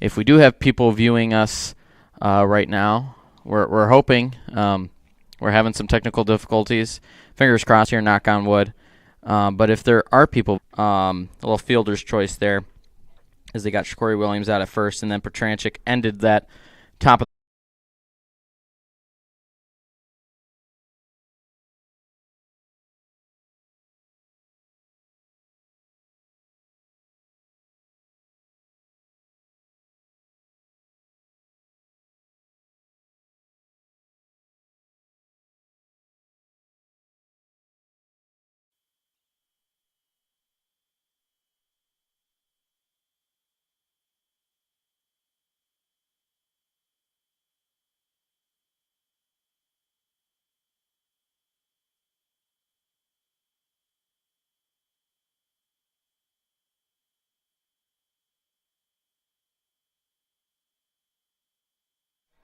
if we do have people viewing us right now, we're hoping. We're having some technical difficulties. Fingers crossed here, knock on wood. But if there are people, a little fielder's choice there, as they got Shaquari Williams out at first, and then Petranchik ended that top of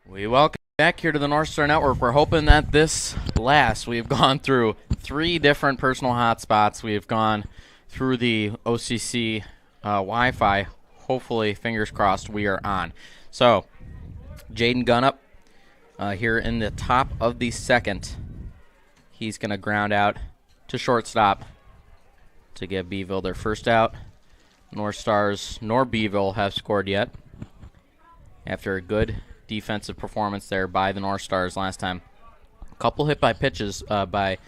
We welcome back here to the North Star Network. We're hoping that this lasts. We've gone through 3 different personal hotspots. We've gone through the OCC Wi-Fi. Hopefully, fingers crossed, we are on. So, Jaden Gunnup here in the top of the second. He's going to ground out to shortstop to give Beeville their first out. North Stars nor Beeville have scored yet after a good defensive performance there by the North Stars last time. A couple hit by pitches by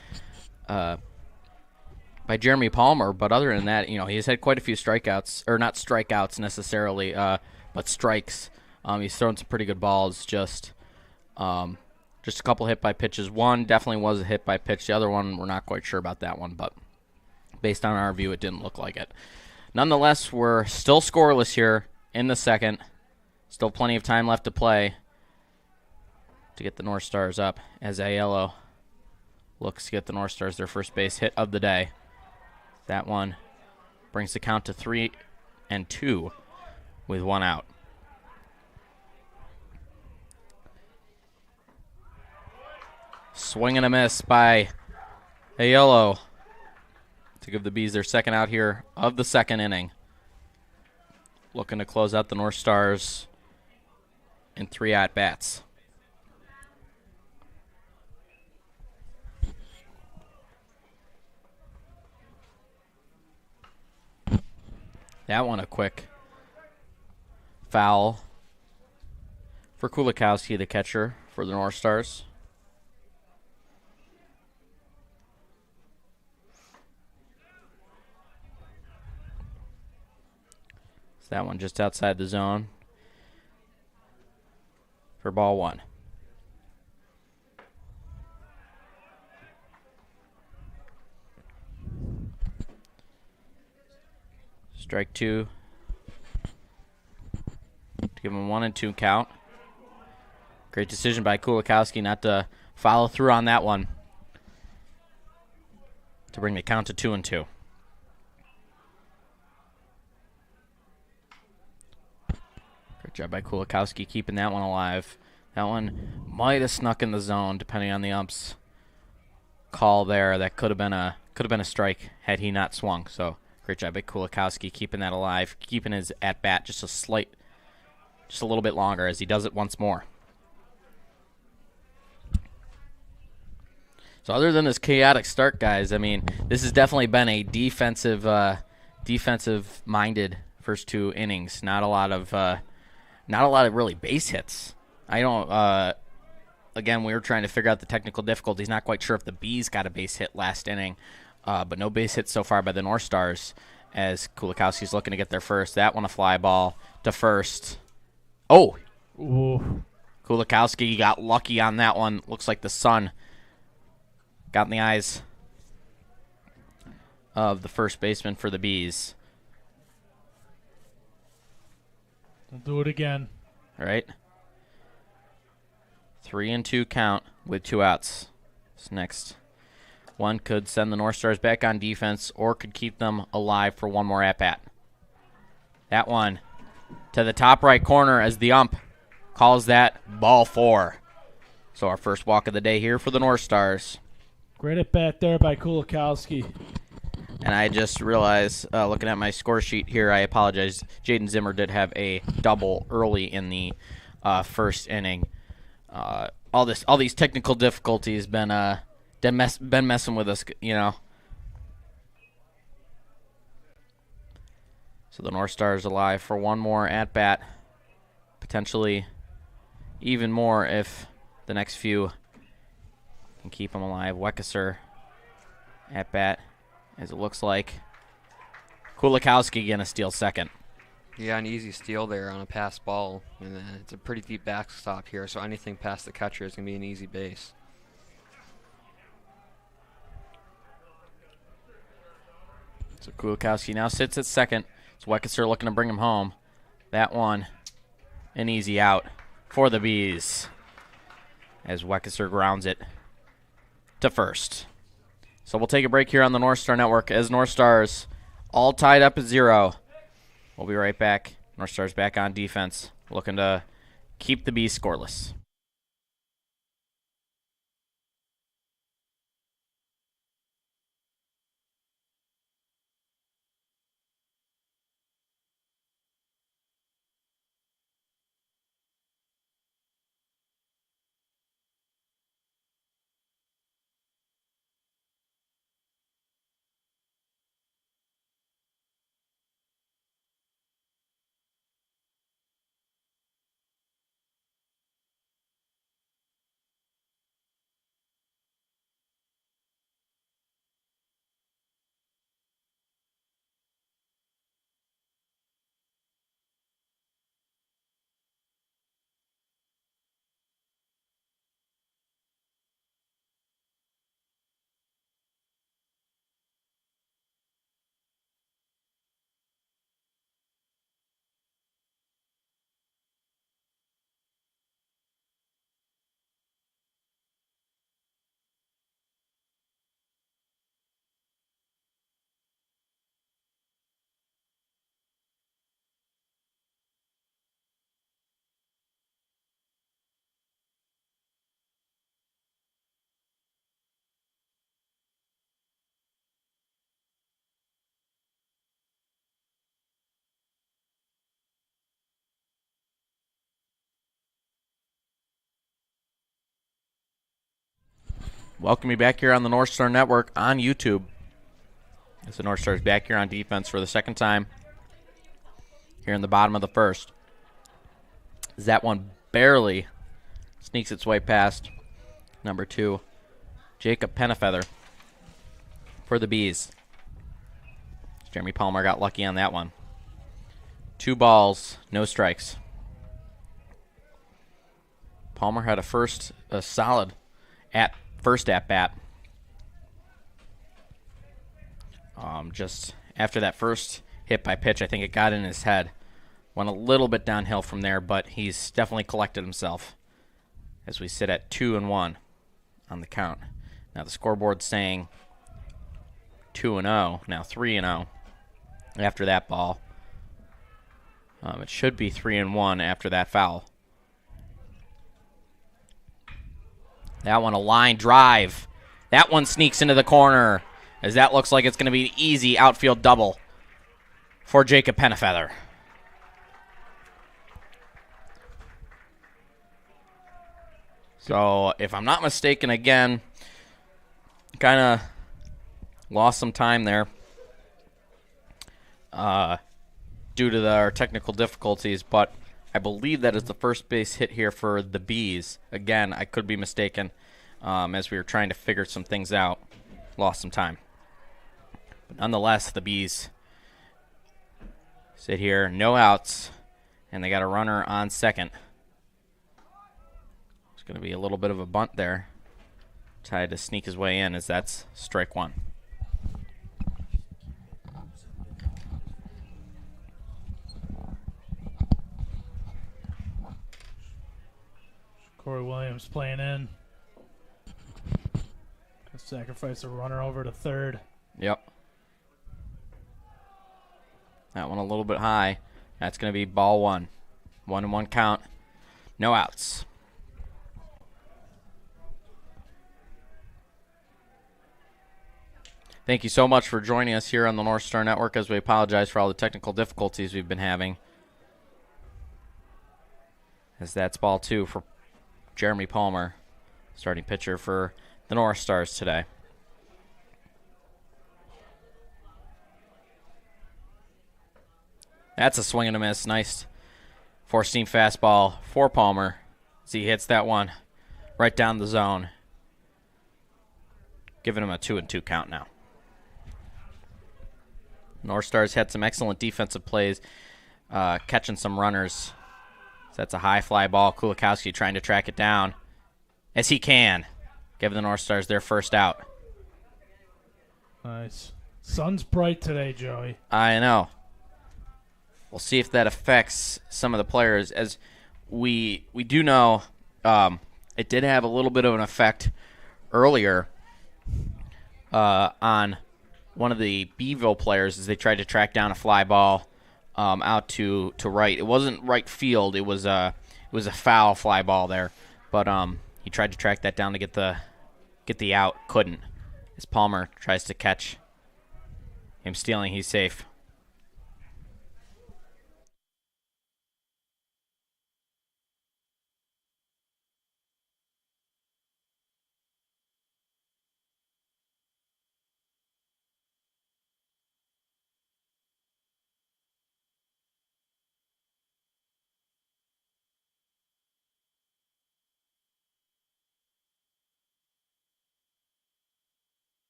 Jeremy Palmer, but other than that, he's had quite a few strikeouts, or not strikeouts necessarily, but strikes. He's thrown some pretty good balls. Just a couple hit by pitches. One definitely was a hit by pitch. The other one, we're not quite sure about that one, but based on our view, it didn't look like it. Nonetheless, we're still scoreless here in the second. Still plenty of time left to play to get the North Stars up as Aiello looks to get the North Stars their first base hit of the day. That one brings the count to 3-2 with 1 out. Swing and a miss by Aiello to give the Bees their second out here of the second inning. Looking to close out the North Stars in 3 at-bats. That one a quick foul for Kulikowski, the catcher for the North Stars. So that one just outside the zone for ball 1. Strike 2 to give him 1-2 count. Great decision by Kulikowski not to follow through on that one to bring the count to 2-2. Great job by Kulikowski keeping that one alive. That one might have snuck in the zone depending on the ump's call there. That could have been a strike had he not swung. So great job by Kulikowski keeping that alive, keeping his at bat just a little bit longer as he does it once more. So other than this chaotic start, guys, I mean, this has definitely been a defensive-minded first 2 innings. Not a lot of really base hits. Again, we were trying to figure out the technical difficulties. Not quite sure if the Bees got a base hit last inning, but no base hits so far by the North Stars as Kulikowski's looking to get their first. That one a fly ball to first. Oh! Ooh. Kulikowski got lucky on that one. Looks like the sun got in the eyes of the first baseman for the Bees. Don't do it again. All right. 3-2 count with 2 outs. This next one could send the North Stars back on defense or could keep them alive for one more at-bat. That one to the top right corner as the ump calls that ball 4. So our first walk of the day here for the North Stars. Great at bat there by Kulikowski. And I just realized, looking at my score sheet here, I apologize. Jaden Zimmer did have a double early in the first inning. All these technical difficulties been messing with us, you know. So the Northstars alive for one more at bat, potentially even more if the next few can keep them alive. Weckesser at bat, as it looks like. Kulikowski gonna steal second. Yeah, an easy steal there on a pass ball, and it's a pretty deep backstop here, so anything past the catcher is gonna be an easy base. So Kulikowski now sits at second. It's Weckesser looking to bring him home. That one, an easy out for the Bees, as Weckesser grounds it to first. So we'll take a break here on the North Star Network as Northstars all tied up at 0. We'll be right back. Northstars back on defense, looking to keep the Bees scoreless. Welcome you back here on the North Star Network on YouTube. As the North Stars back here on defense for the second time here in the bottom of the first. As that one barely sneaks its way past number 2, Jacob Pennefeather for the Bees. Jeremy Palmer got lucky on that one. 2 balls, no strikes. Palmer had a solid first at bat. Just after that first hit by pitch, I think it got in his head. Went a little bit downhill from there, but he's definitely collected himself as we sit at 2-1 on the count. Now the scoreboard's saying 2-0, now 3-0 after that ball. It should be 3-1 after that foul. That one a line drive. That one sneaks into the corner, as that looks like it's going to be an easy outfield double for Jacob Pennefeather. So, if I'm not mistaken, again, kind of lost some time there due to our technical difficulties, but I believe that is the first base hit here for the Bees. Again, I could be mistaken as we were trying to figure some things out. Lost some time. But nonetheless, the Bees sit here, no outs, and they got a runner on second. It's going to be a little bit of a bunt there. Tried to sneak his way in, as that's strike 1. Corey Williams playing in. Gonna sacrifice a runner over to third. Yep. That one a little bit high. That's going to be ball 1. 1-1 count. No outs. Thank you so much for joining us here on the North Star Network as we apologize for all the technical difficulties we've been having. As that's ball 2 for Jeremy Palmer, starting pitcher for the North Stars today. That's a swing and a miss. Nice four-seam fastball for Palmer as he hits that one right down the zone, giving him a 2-2 count now. North Stars had some excellent defensive plays, catching some runners. So that's a high fly ball. Kulikowski trying to track it down as he can, giving the North Stars their first out. Nice. Sun's bright today, Joey. I know. We'll see if that affects some of the players. As we do know, it did have a little bit of an effect earlier on one of the Beeville players as they tried to track down a fly ball out to right. It wasn't right field. It was a foul fly ball there, but he tried to track that down to get the out. Couldn't. As Palmer tries to catch him stealing, he's safe.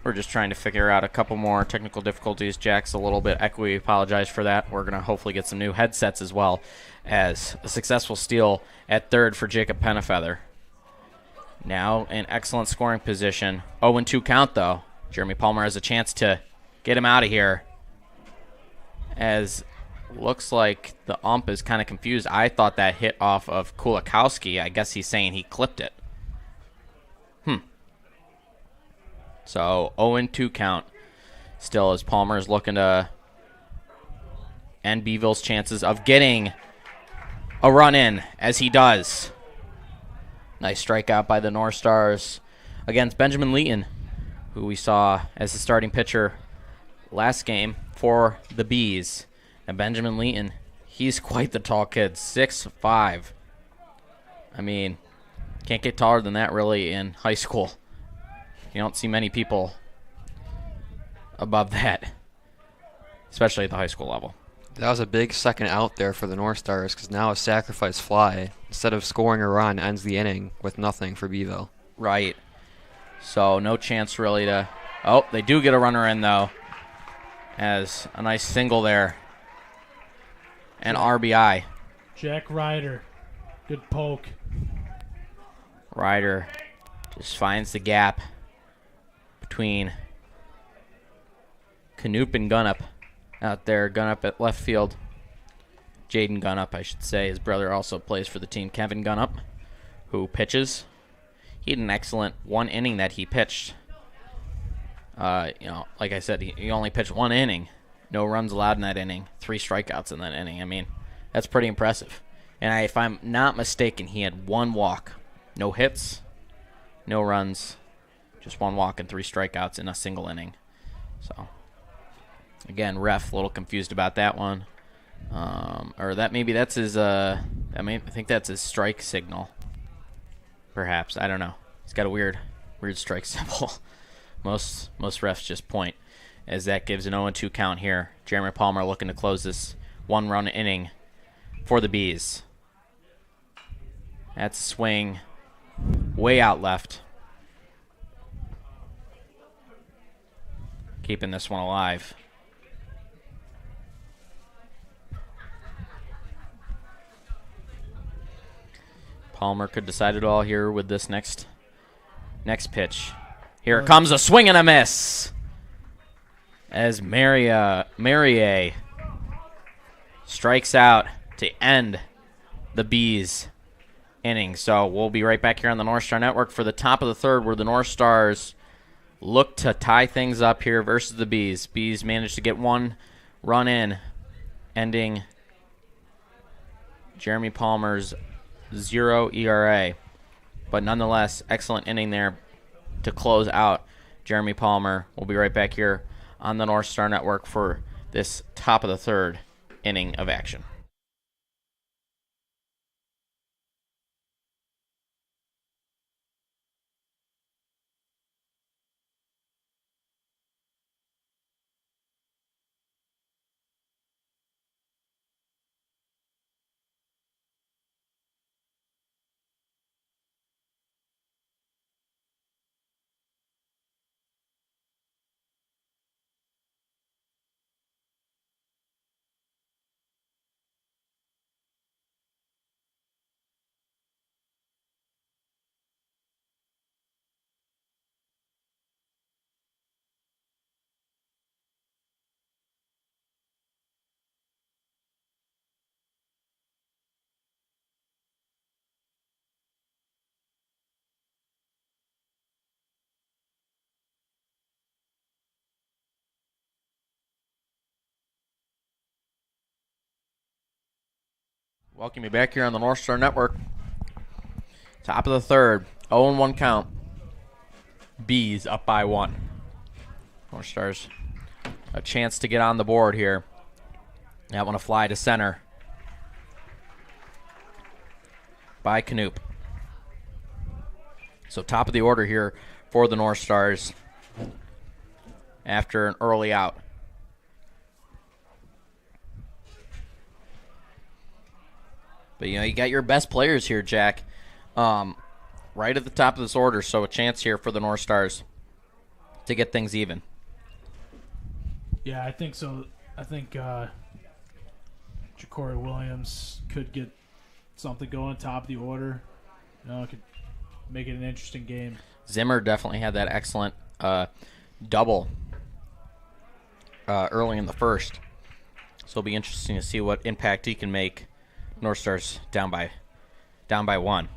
We're just trying to figure out a couple more technical difficulties. Jack's a little bit echoey. We apologize for that. We're going to hopefully get some new headsets as well as a successful steal at third for Jacob Pennefeather. Now in excellent scoring position. 0-2 count, though. Jeremy Palmer has a chance to get him out of here, as looks like the ump is kind of confused. I thought that hit off of Kulikowski. I guess he's saying he clipped it. So 0-2 count still as Palmer is looking to end Beeville's chances of getting a run in, as he does. Nice strikeout by the North Stars against Benjamin Leeton, who we saw as the starting pitcher last game for the Bees. And Benjamin Leeton, he's quite the tall kid, 6'5". I mean, can't get taller than that really in high school. You don't see many people above that, especially at the high school level. That was a big second out there for the North Stars, because now a sacrifice fly, instead of scoring a run, ends the inning with nothing for Beeville. Right. So no chance really to... Oh, they do get a runner in, though, as a nice single there. And RBI. Jack Ryder. Good poke. Ryder just finds the gap between Knoop and Gunup out there. Gunup at left field. Jaden Gunup, I should say. His brother also plays for the team. Kevin Gunup, who pitches. He had an excellent one inning that he pitched. Like I said, he only pitched one inning. No runs allowed in that inning. 3 strikeouts in that inning. I mean, that's pretty impressive. And if I'm not mistaken, he had 1 walk. No hits, no runs. Just 1 walk and 3 strikeouts in a single inning. So, again, ref a little confused about that one. Or that maybe that's his. I think that's his strike signal. Perhaps, I don't know. He's got a weird strike symbol. Most refs just point, as that gives an 0-2 count here. Jeremy Palmer looking to close this 1-run inning for the Bees. That's a swing way out left. Keeping this one alive. Palmer could decide it all here with this next pitch. Here it comes, a swing and a miss, as Marier strikes out to end the Bees inning. So we'll be right back here on the North Star Network for the top of the third, where the North Stars look to tie things up here versus the Bees. Bees managed to get 1 run in, ending Jeremy Palmer's 0 ERA. But nonetheless, excellent inning there to close out Jeremy Palmer. We'll be right back here on the North Star Network for this top of the third inning of action. Welcome you back here on the North Star Network. Top of the third, 0-1 count. Bees up by 1. North Stars a chance to get on the board here. That one a fly to center by Knoop. So top of the order here for the North Stars after an early out. But, you got your best players here, Jack, right at the top of this order. So a chance here for the North Stars to get things even. Yeah, I think so. I think Ja'Cory Williams could get something going top of the order. It could make it an interesting game. Zimmer definitely had that excellent double early in the first. So it'll be interesting to see what impact he can make. North Stars down by 1.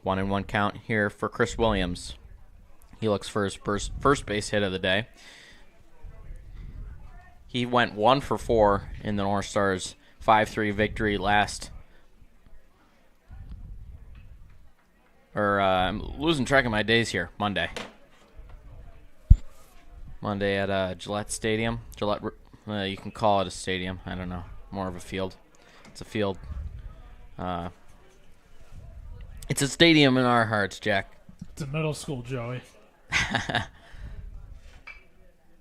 1-1 count here for Chris Williams. He looks for his first base hit of the day. He went 1 for 4 in the North Stars 5-3 victory I'm losing track of my days here. Monday at Gillette Stadium. You can call it a stadium. I don't know. More of a field. It's a field. It's a stadium in our hearts, Jack. It's a middle school, Joey.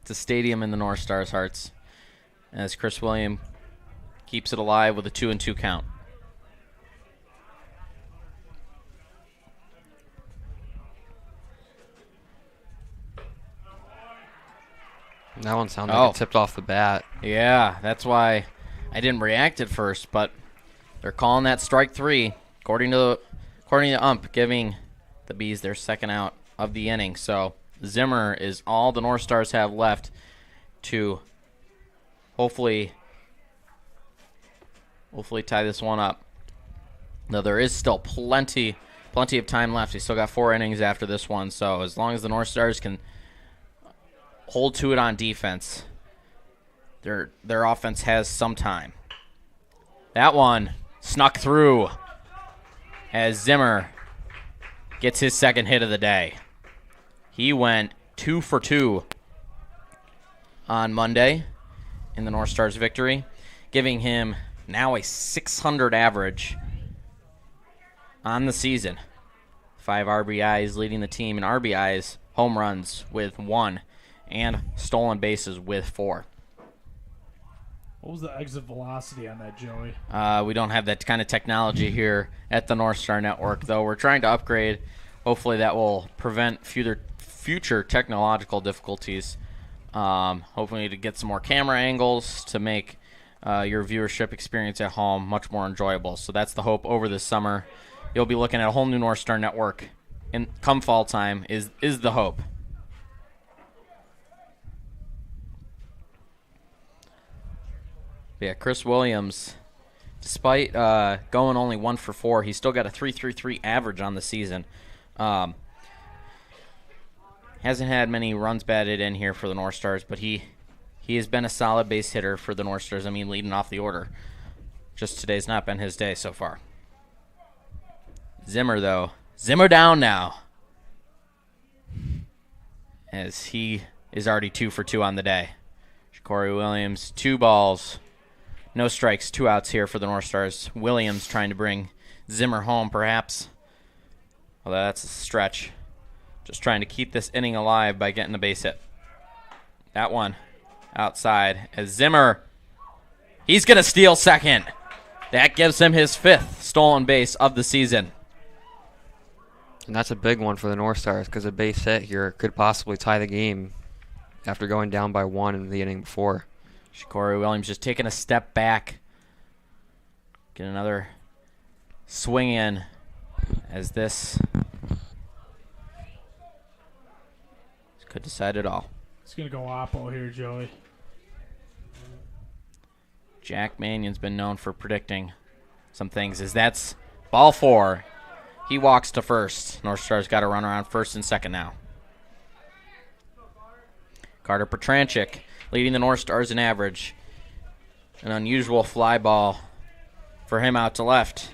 It's a stadium in the North Stars' hearts as Chris Williams keeps it alive with a 2-2 count. That one sounded like it tipped off the bat. Yeah, that's why I didn't react at first, but they're calling that strike 3, according to ump, giving the Bees their second out of the inning. So Zimmer is all the North Stars have left to hopefully tie this one up. Now there is still plenty of time left. He's still got 4 innings after this one, so as long as the North Stars can hold to it on defense, their offense has some time. That one snuck through as Zimmer gets his second hit of the day. He went 2 for 2 on Monday in the North Stars victory, giving him now a 600 average on the season. 5 RBIs, leading the team in RBIs, home runs with 1, and stolen bases with 4. What was the exit velocity on that, Joey? We don't have that kind of technology here at the North Star Network, though. We're trying to upgrade. Hopefully that will prevent future technological difficulties. Hopefully to get some more camera angles to make your viewership experience at home much more enjoyable. So that's the hope over this summer. You'll be looking at a whole new North Star Network come fall time is the hope. Yeah, Chris Williams, despite going only 1 for 4, he's still got a 3.33 average on the season. Hasn't had many runs batted in here for the North Stars, but he has been a solid base hitter for the North Stars. I mean, leading off the order. Just today's not been his day so far. Zimmer, though. Zimmer down now. as he is already 2 for 2 on the day. Corey Williams, 2 balls, no strikes, 2 outs here for the Northstars. Williams trying to bring Zimmer home, perhaps. Although that's a stretch. Just trying to keep this inning alive by getting a base hit. That one outside as Zimmer, he's going to steal second. That gives him his 5th stolen base of the season. And that's a big one for the Northstars because a base hit here could possibly tie the game after going down by 1 in the inning before. Corey Williams just taking a step back. Get another swing in as this could decide it all. It's going to go Oppo here, Joey. Jack Mannion's been known for predicting some things. As that's ball 4. He walks to first. Northstars got a runner on first and second now. Carter Petranchik leading the Northstars in average. An unusual fly ball for him out to left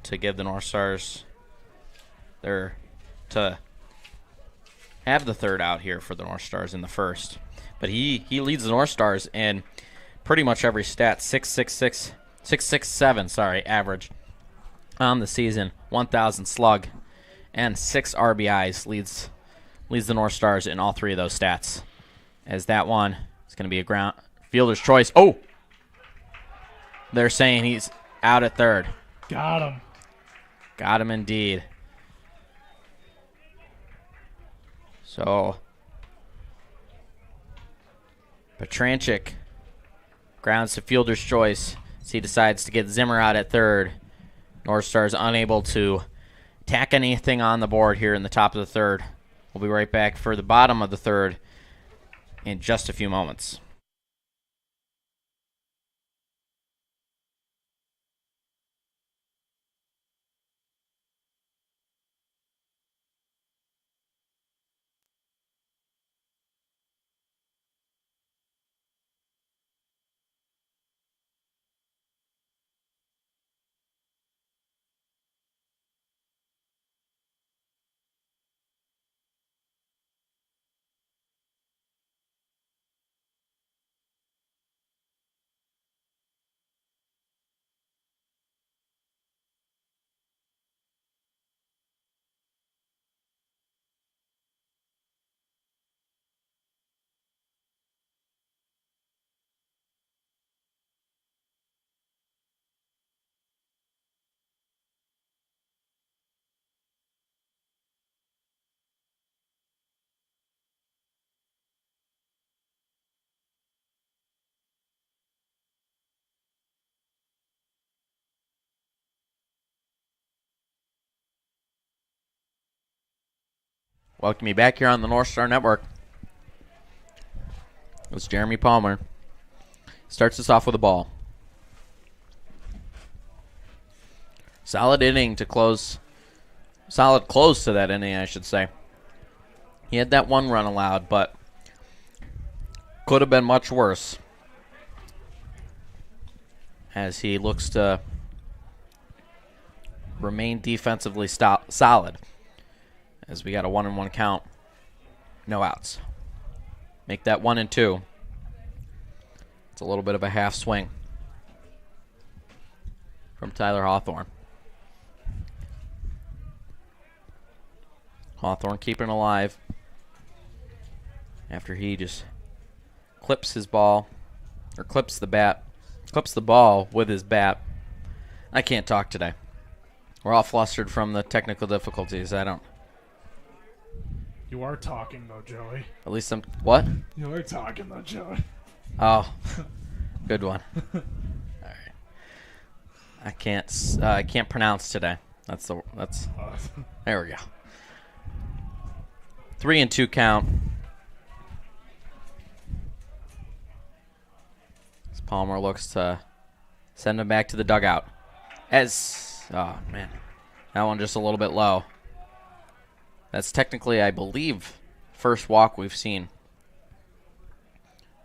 to give the Northstars to have the 3rd out here for the Northstars in the first. But he leads the Northstars in pretty much every stat. 667 average on the season, 1,000 slug, and 6 RBIs leads the Northstars in all 3 of those stats. As that one is going to be a ground fielder's choice. Oh! They're saying he's out at 3rd. Got him. Got him indeed. So, Petranchik grounds to fielder's choice as he decides to get Zimmer out at 3rd. Northstars unable to tack anything on the board here in the top of the 3rd. We'll be right back for the bottom of the 3rd in just a few moments. Welcome you back here on the North Star Network. It's Jeremy Palmer. Starts us off with a ball. Solid inning to close. Solid close to that inning, I should say. He had that 1 run allowed, but could have been much worse. As he looks to remain defensively solid. As we got a 1-1 count. No outs. Make that 1-2. It's a little bit of a half swing from Tyler Hawthorne. Hawthorne keeping it alive after he just clips his ball, or clips the ball with his bat. I can't talk today. We're all flustered from the technical difficulties. You are talking, though, Joey. At least I'm... What? You are talking, though, Joey. Oh, good one. All right. I can't pronounce today. That's there we go. 3-2 count. As Palmer looks to send him back to the dugout. Oh man, that one just a little bit low. That's technically, I believe, first walk we've seen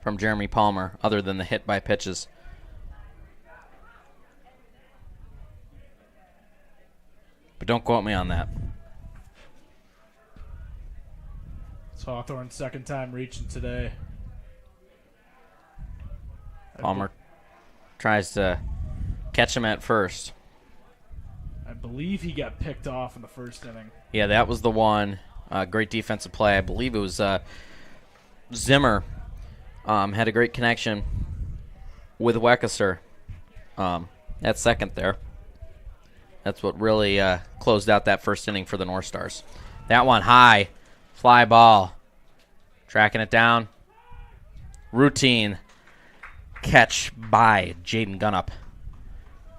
from Jeremy Palmer, other than the hit by pitches. But don't quote me on that. It's Hawthorne's second time reaching today. Palmer tries to catch him at first. I believe he got picked off in the first inning. Yeah, that was the one. Great defensive play. I believe it was Zimmer had a great connection with Weckeser at second there. That's what really closed out that first inning for the Northstars. That one high, fly ball, tracking it down. Routine catch by Jaden Gunnup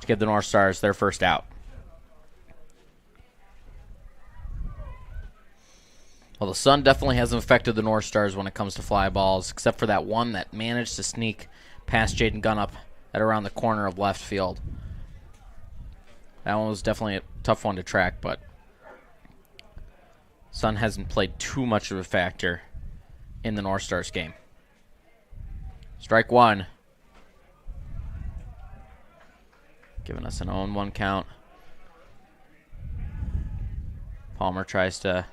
to give the Northstars their first out. Well, the sun definitely hasn't affected the Northstars when it comes to fly balls, except for that one that managed to sneak past Jaden Gunnup at around the corner of left field. That one was definitely a tough one to track, but sun hasn't played too much of a factor in the Northstars game. Strike one. Giving us an 0-1 count. Palmer tries to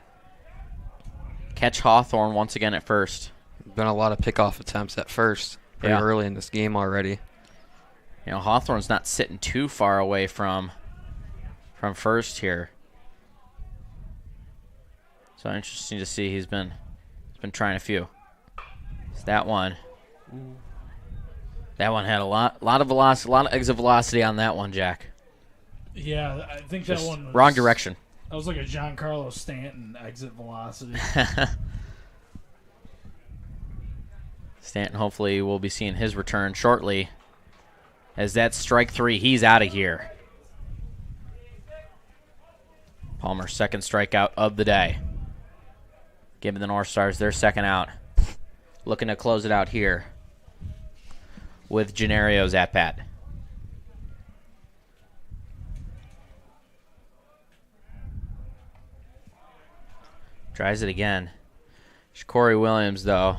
catch Hawthorne once again at first. Been a lot of pickoff attempts at first pretty early in this game already. You know, Hawthorne's not sitting too far away from first here. So interesting to see he's been trying a few. It's that one. That one had a lot of velocity, a lot of exit velocity on that one, Jack. Yeah, I think Just that one was, wrong direction. That was like a Giancarlo Stanton exit velocity. Stanton hopefully will be seeing his return shortly. As that's strike three, he's out of here. Palmer's second strikeout of the day. Giving the Northstars their second out. Looking to close it out here with Gennaro's at bat. Tries it again. Corey Williams, though.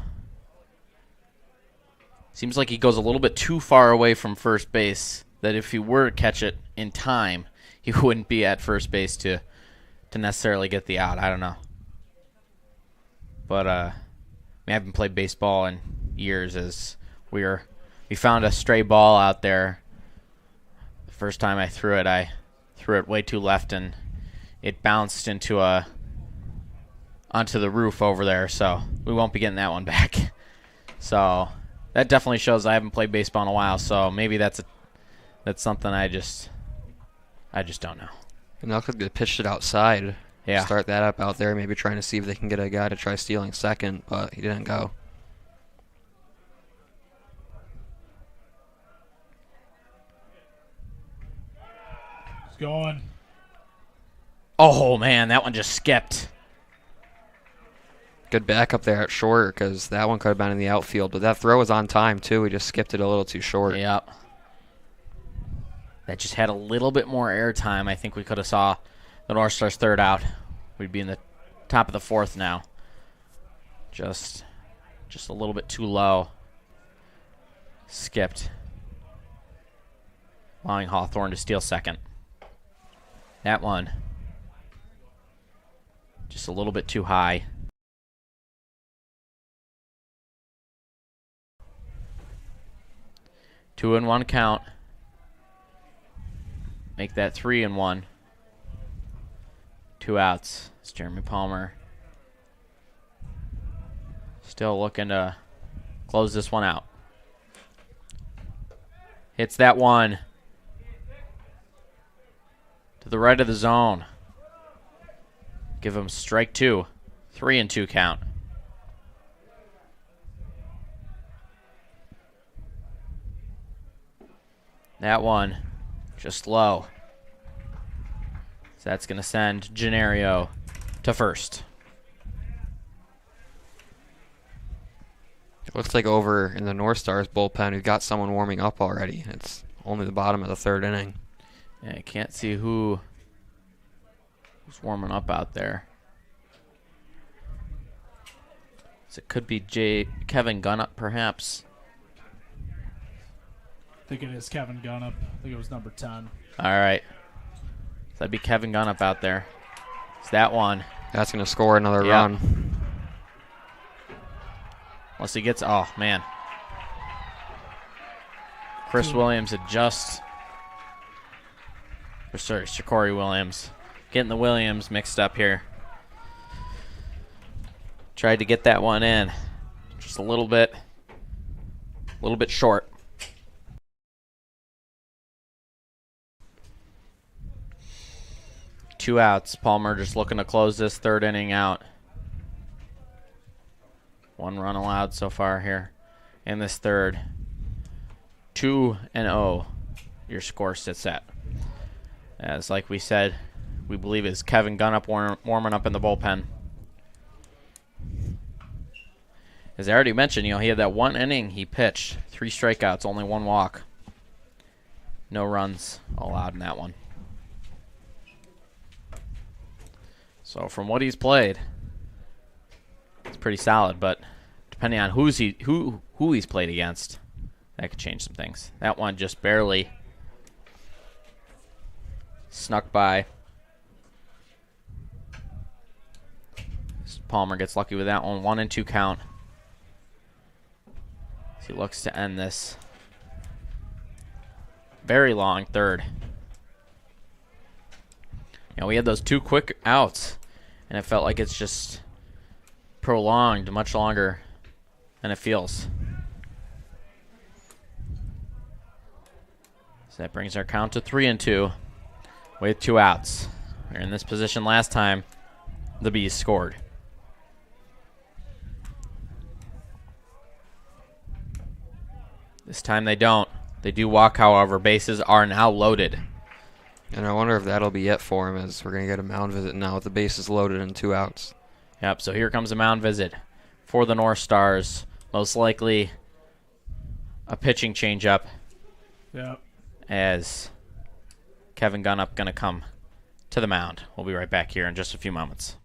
Seems like he goes a little bit too far away from first base, that if he were to catch it in time, he wouldn't be at first base to necessarily get the out. I don't know. But I haven't played baseball in years, as we found a stray ball out there. The first time I threw it way too left, and it bounced onto the roof over there, so we won't be getting that one back. So that definitely shows I haven't played baseball in a while, so maybe that's something I just don't know. And now could get pitched it outside. Yeah. Start that up out there, maybe trying to see if they can get a guy to try stealing second, but he didn't go. It's going. Oh, man, that one just skipped. Good backup there at short, because that one could have been in the outfield, but that throw was on time, too. He just skipped it a little too short. Yep. That just had a little bit more air time. I think we could have saw the Northstars third out. We'd be in the top of the fourth now. Just a little bit too low. Skipped. Allowing Hawthorne to steal second. That one. Just a little bit too high. Two and one count. Make that 3-1. 2 outs. It's Jeremy Palmer. Still looking to close this one out. Hits that one to the right of the zone. Give him strike two. 3-2 count. That one just low. So that's going to send Gennaro to first. It looks like over in the Northstars bullpen, we've got someone warming up already. It's only the bottom of the third inning. Yeah, I can't see who's warming up out there. So it could be Kevin Gunnup, perhaps. I think it is Kevin Gunnup. I think it was number 10. All right. So that'd be Kevin Gunnup out there. It's that one. That's going to score another run. Unless he gets, oh, man. Chris Williams had just, or sorry, Shakori Williams. Getting the Williams mixed up here. Tried to get that one in. Just a little bit short. Two outs. Palmer just looking to close this third inning out. One run allowed so far here in this third. 2-0 your score sits at. As like we said, we believe is Kevin Gunnup warming up in the bullpen. As I already mentioned, he had that one inning he pitched. 3 strikeouts, only 1 walk. No runs allowed in that one. So from what he's played, it's pretty solid, but depending on who he's played against, that could change some things. That one just barely snuck by. Palmer gets lucky with that one. 1-2 count. As he looks to end this very long third. We had those 2 quick outs, and it felt like it's just prolonged much longer than it feels. So that brings our count to 3-2 with 2 outs. We were in this position last time the Bees scored. This time they don't. They do walk, however. Bases are now loaded. And I wonder if that'll be it for him, as we're going to get a mound visit now with the bases loaded and 2 outs. Yep, so here comes a mound visit for the Northstars. Most likely a pitching changeup. Yep. As Kevin Gunnup going to come to the mound. We'll be right back here in just a few moments.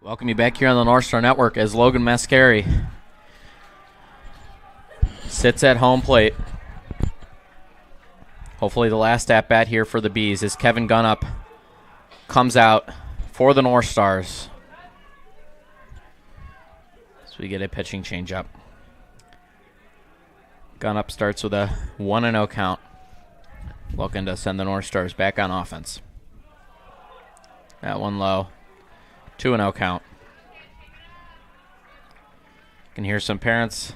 Welcome you back here on the Northstar Network as Logan Mascari sits at home plate. Hopefully the last at-bat here for the Bees as Kevin Gunnup comes out for the Northstars. So we get a pitching change-up. Gunnup starts with a 1-0 count, looking to send the Northstars back on offense. That one low. 2-0 count. You can hear some parents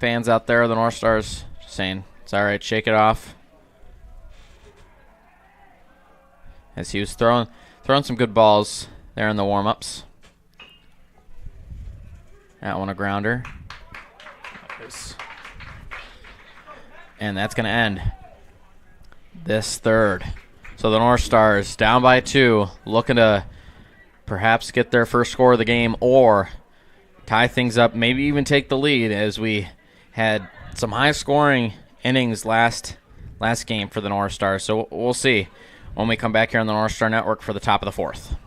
fans out there, the Northstars, just saying it's all right, shake it off. As he was throwing some good balls there in the warm-ups. That one a grounder. Nice. And that's going to end this third. So the Northstars down by 2, looking to perhaps get their first score of the game or tie things up, maybe even take the lead, as we had some high-scoring innings last game for the Northstars. So we'll see when we come back here on the Northstar Network for the top of the 4th.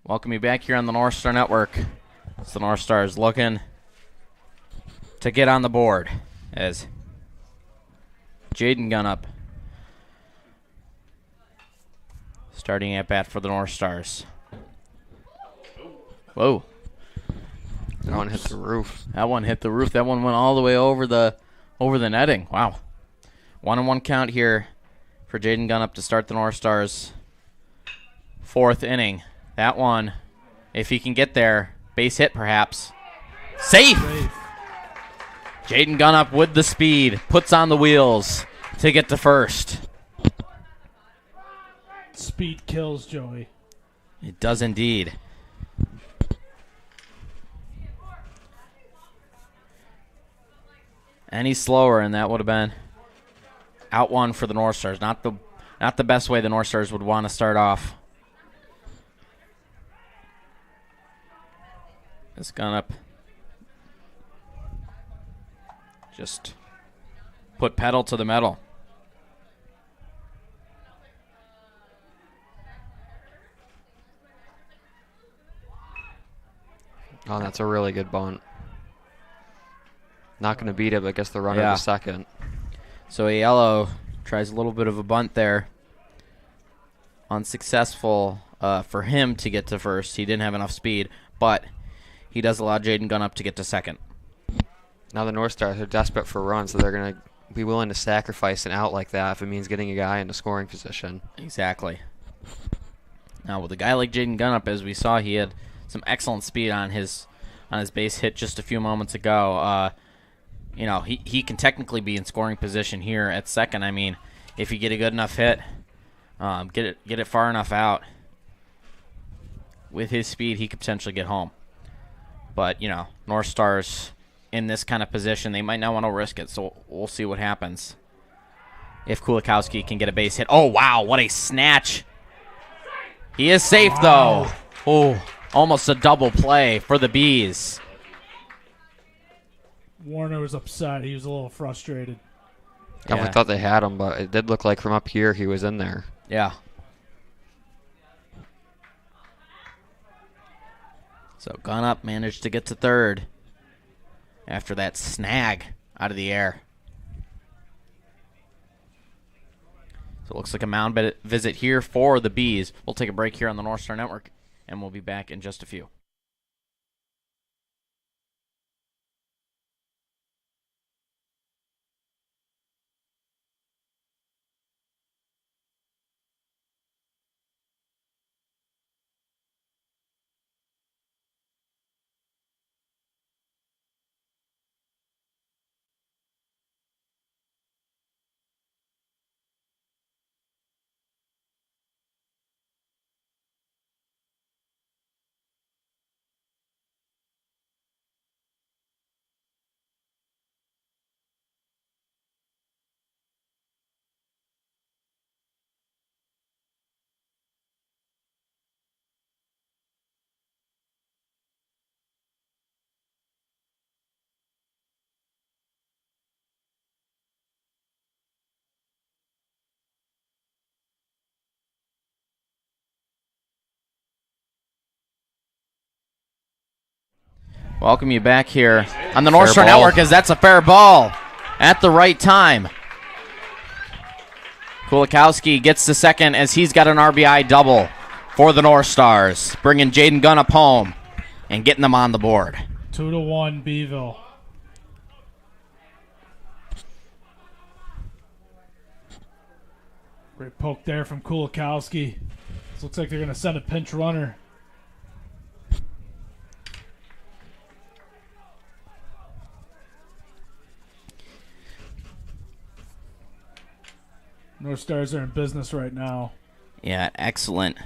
Welcome you back here on the Northstar Network. It's the Northstars looking to get on the board as Jaden Gunnup starting at bat for the Northstars. Whoa. That one hit the roof. That one hit the roof. That one went all the way over the netting. Wow. 1-1 count here for Jaden Gunnup to start the Northstars' 4th inning. That one, if he can get there, base hit perhaps. Safe! Jaden Gunnup with the speed, puts on the wheels to get to first. Speed kills, Joey. It does indeed. Any slower, and that would have been out one for the Northstars. Not the best way the Northstars would want to start off. It's gone up. Just put pedal to the metal. Oh, that's a really good bunt. Not going to beat it, but gets the runner to second. So a yellow tries a little bit of a bunt there. Unsuccessful for him to get to first. He didn't have enough speed, but he does allow Jaden Gunnup to get to second. Now the Northstars are desperate for runs, so they're going to be willing to sacrifice an out like that if it means getting a guy into scoring position. Exactly. Now with a guy like Jaden Gunnup, as we saw, he had some excellent speed on his base hit just a few moments ago. He can technically be in scoring position here at second. I mean, if you get a good enough hit, get it far enough out, with his speed, he could potentially get home. But, Northstars in this kind of position, they might not want to risk it, so we'll see what happens. If Kulikowski can get a base hit. Oh, wow, what a snatch. He is safe, though. Oh, almost a double play for the Bees. Warner was upset. He was a little frustrated. I thought they had him, but it did look like from up here he was in there. Yeah. So Gunnup managed to get to third after that snag out of the air. So it looks like a mound visit here for the Bees. We'll take a break here on the Northstar Network, and we'll be back in just a few. Welcome you back here on the North Star ball. Network, as that's a fair ball at the right time. Kulikowski gets the second as he's got an RBI double for the North Stars, bringing Jaden Gunn up home and getting them on the board. 2-1 Beeville. Great poke there from Kulikowski. This looks like they're going to send a pinch runner. North Stars are in business right now. Yeah, excellent.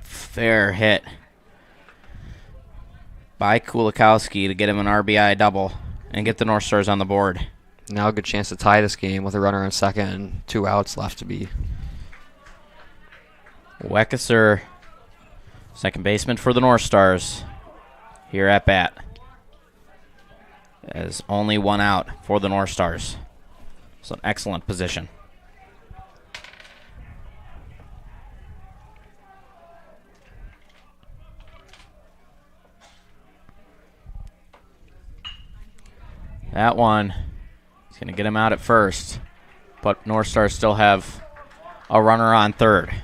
Fair hit by Kulikowski to get him an RBI double and get the North Stars on the board. Now a good chance to tie this game with a runner on second and 2 outs left to be. Weckesser, second baseman for the North Stars, here at bat. As only 1 out for the North Stars. So an excellent position. That one is going to get him out at first, but North Stars still have a runner on third.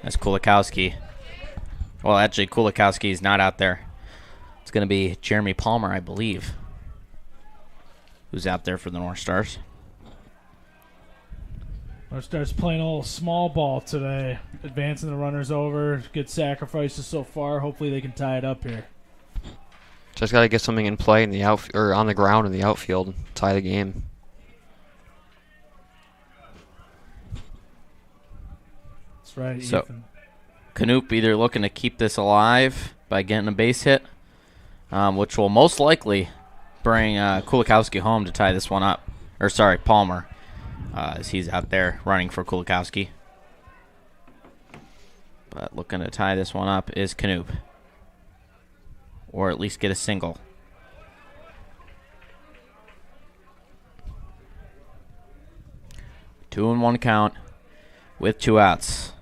That's Kulikowski. Well, actually, Kulikowski is not out there. It's going to be Jeremy Palmer, I believe, who's out there for the North Stars. North Stars playing a little small ball today, advancing the runners over. Good sacrifices so far. Hopefully they can tie it up here. Just got to get something in play in the or on the ground in the outfield and tie the game. That's right, So, Ethan. Knoop either looking to keep this alive by getting a base hit, which will most likely bring Kulikowski home to tie this one up. Or, sorry, Palmer, as he's out there running for Kulikowski. But looking to tie this one up is Knoop. Or at least get a single. Two and 1 count with 2 outs.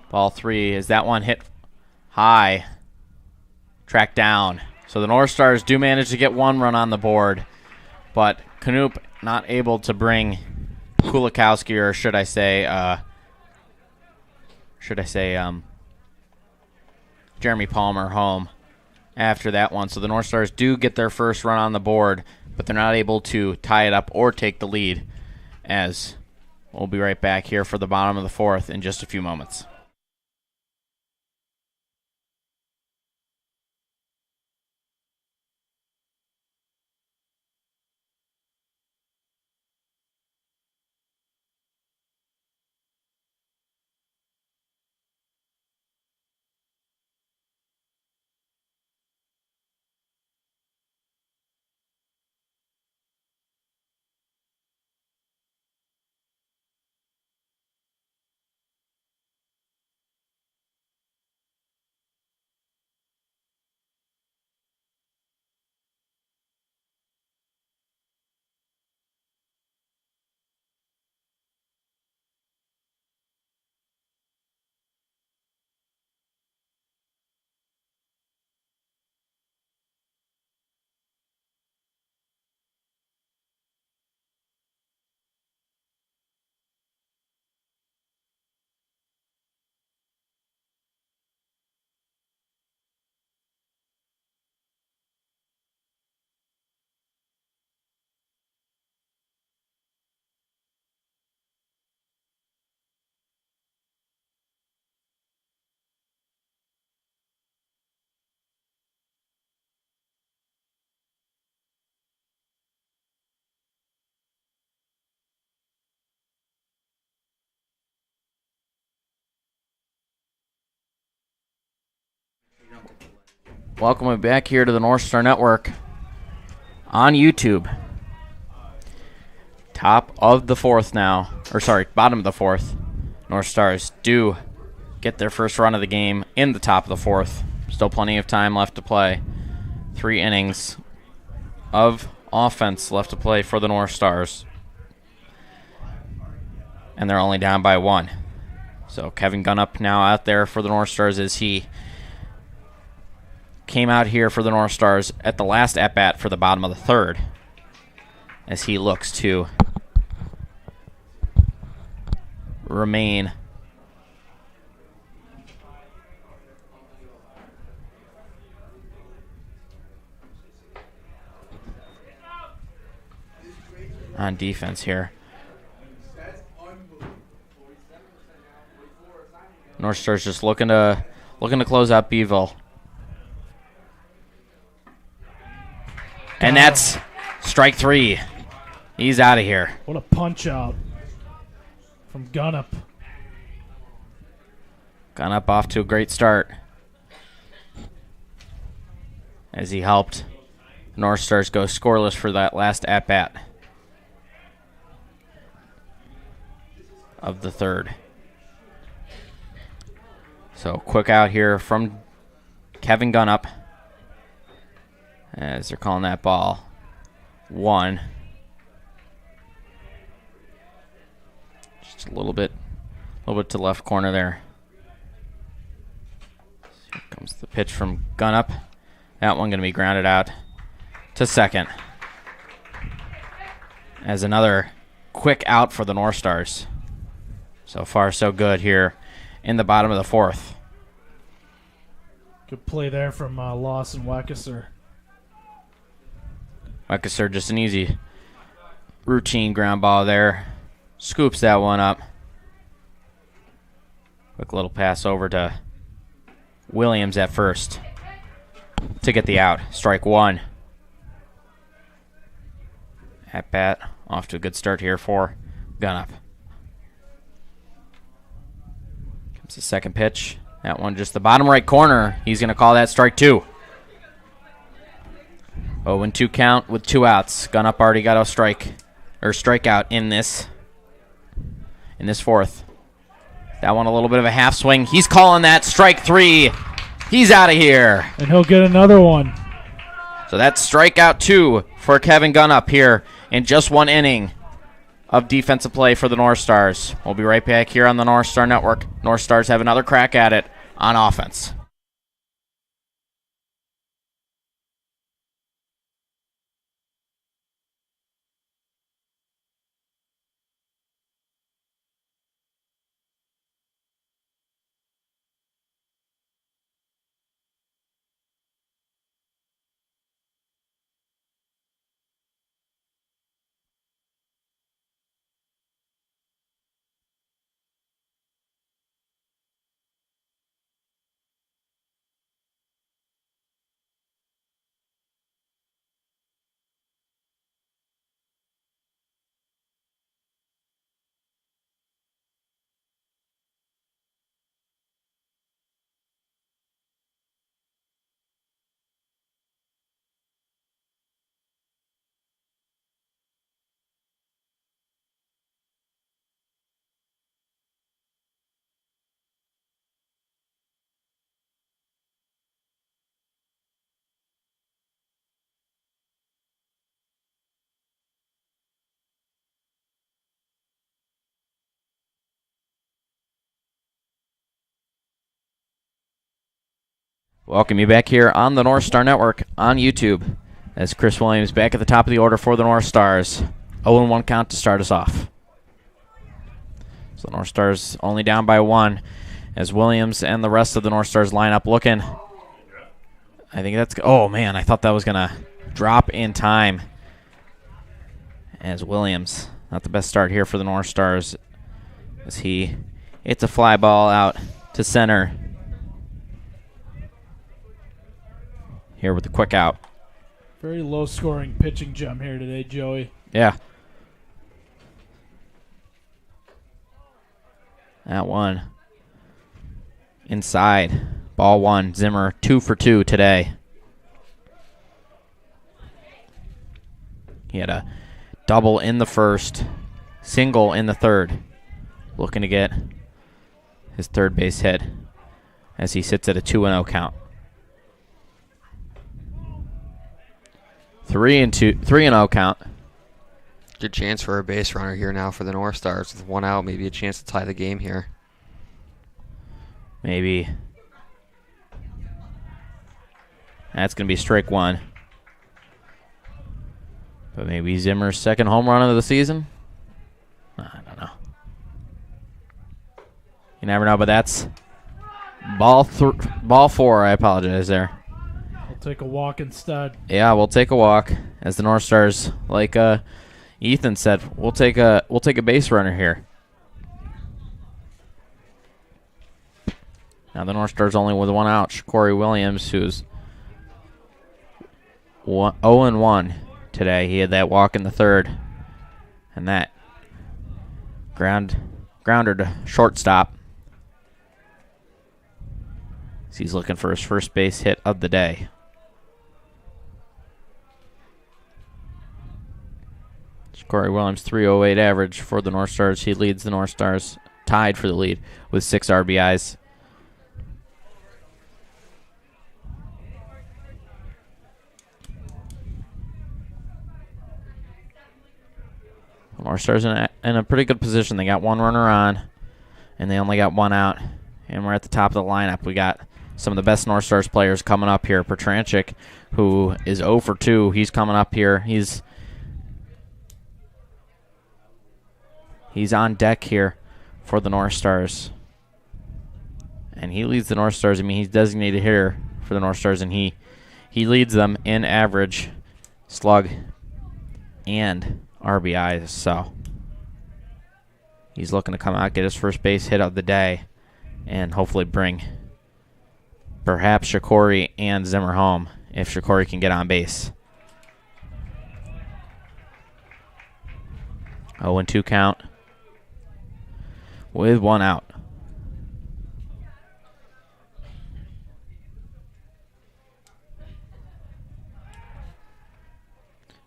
Ball 3, is that one hit high? Tracked down. So the North Stars do manage to get 1 run on the board, but Knoop not able to bring Kulikowski, or should I say Jeremy Palmer home after that one. So the North Stars do get their first run on the board, but they're not able to tie it up or take the lead, as we'll be right back here for the bottom of the 4th in just a few moments. Welcome back here to the North Star Network on YouTube. Top of the 4th now, or sorry, bottom of the 4th. North Stars do get their first run of the game in the top of the 4th. Still plenty of time left to play. 3 innings of offense left to play for the Northstars. And they're only down by 1. So Kevin Gunnup now out there for the Northstars as he came out here for the Northstars at the last at-bat for the bottom of the 3rd as he looks to remain on defense here. Northstars just looking to close out Beeville. And that's strike 3. He's out of here. What a punch out from Gunnup. Gunnup off to a great start as he helped Northstars go scoreless for that last at-bat of the 3rd. So quick out here from Kevin Gunnup as they're calling that ball 1. Just a little bit to left corner there. Here comes the pitch from Gunnup. That one going to be grounded out to second. As another quick out for the Northstars. So far, so good here in the bottom of the 4th. Good play there from Lawson Weckeser. Weckeser just an easy routine ground ball there. Scoops that one up. Quick little pass over to Williams at first to get the out. Strike 1. At bat, off to a good start here for Gunnup. Comes the second pitch. That one just the bottom right corner. He's going to call that strike 2. 0-2 count with 2 outs. Gunnup already got a strikeout in this 4th. That one a little bit of a half swing. He's calling that strike 3. He's out of here. And he'll get another one. So that's strikeout 2 for Kevin Gunnup here in just 1 inning of defensive play for the Northstars. We'll be right back here on the Northstar Network. Northstars have another crack at it on offense. Welcome you back here on the Northstar Network on YouTube as Chris Williams back at the top of the order for the Northstars. 0-1 count to start us off. So the Northstars only down by 1 as Williams and the rest of the Northstars lineup looking. I think that's, oh man, I thought that was going to drop in time as Williams, not the best start here for the Northstars as he hits a fly ball out to center. Here with the quick out. Very low-scoring pitching jump here today, Joey. Yeah. That one. Inside. Ball 1. Zimmer 2 for 2 today. He had a double in the 1st, single in the 3rd. Looking to get his 3rd base hit. as he sits at a 2-0 count. 3-0 count. Good chance for a base runner here now for the Northstars with 1 out. Maybe a chance to tie the game here. Maybe. That's going to be strike one. But maybe Zimmer's second home run of the season? I don't know. You never know, but that's ball 4. I apologize there. We'll take a walk instead. Yeah, we'll take a walk. As the Northstars, like Ethan said, we'll take a base runner here. Now the Northstars only with 1 out. Corey Williams, who's 0-1 today. He had that walk in the third, and that grounder to shortstop. So he's looking for his first base hit of the day. Corey Williams, 308 average for the Northstars. He leads the Northstars, tied for the lead with 6 RBIs. The Northstars in a pretty good position. They got 1 runner on, and they only got 1 out. And we're at the top of the lineup. We got some of the best Northstars players coming up here. Petranchik, who is 0 for 2. He's coming up here. He's on deck here for the Northstars. And he leads the Northstars. I mean, he's designated hitter for the Northstars, and he leads them in average, slug, and RBIs. So he's looking to come out, get his first base hit of the day, and hopefully bring perhaps Shikori and Zimmer home if Shikori can get on base. 0-2 count with 1 out.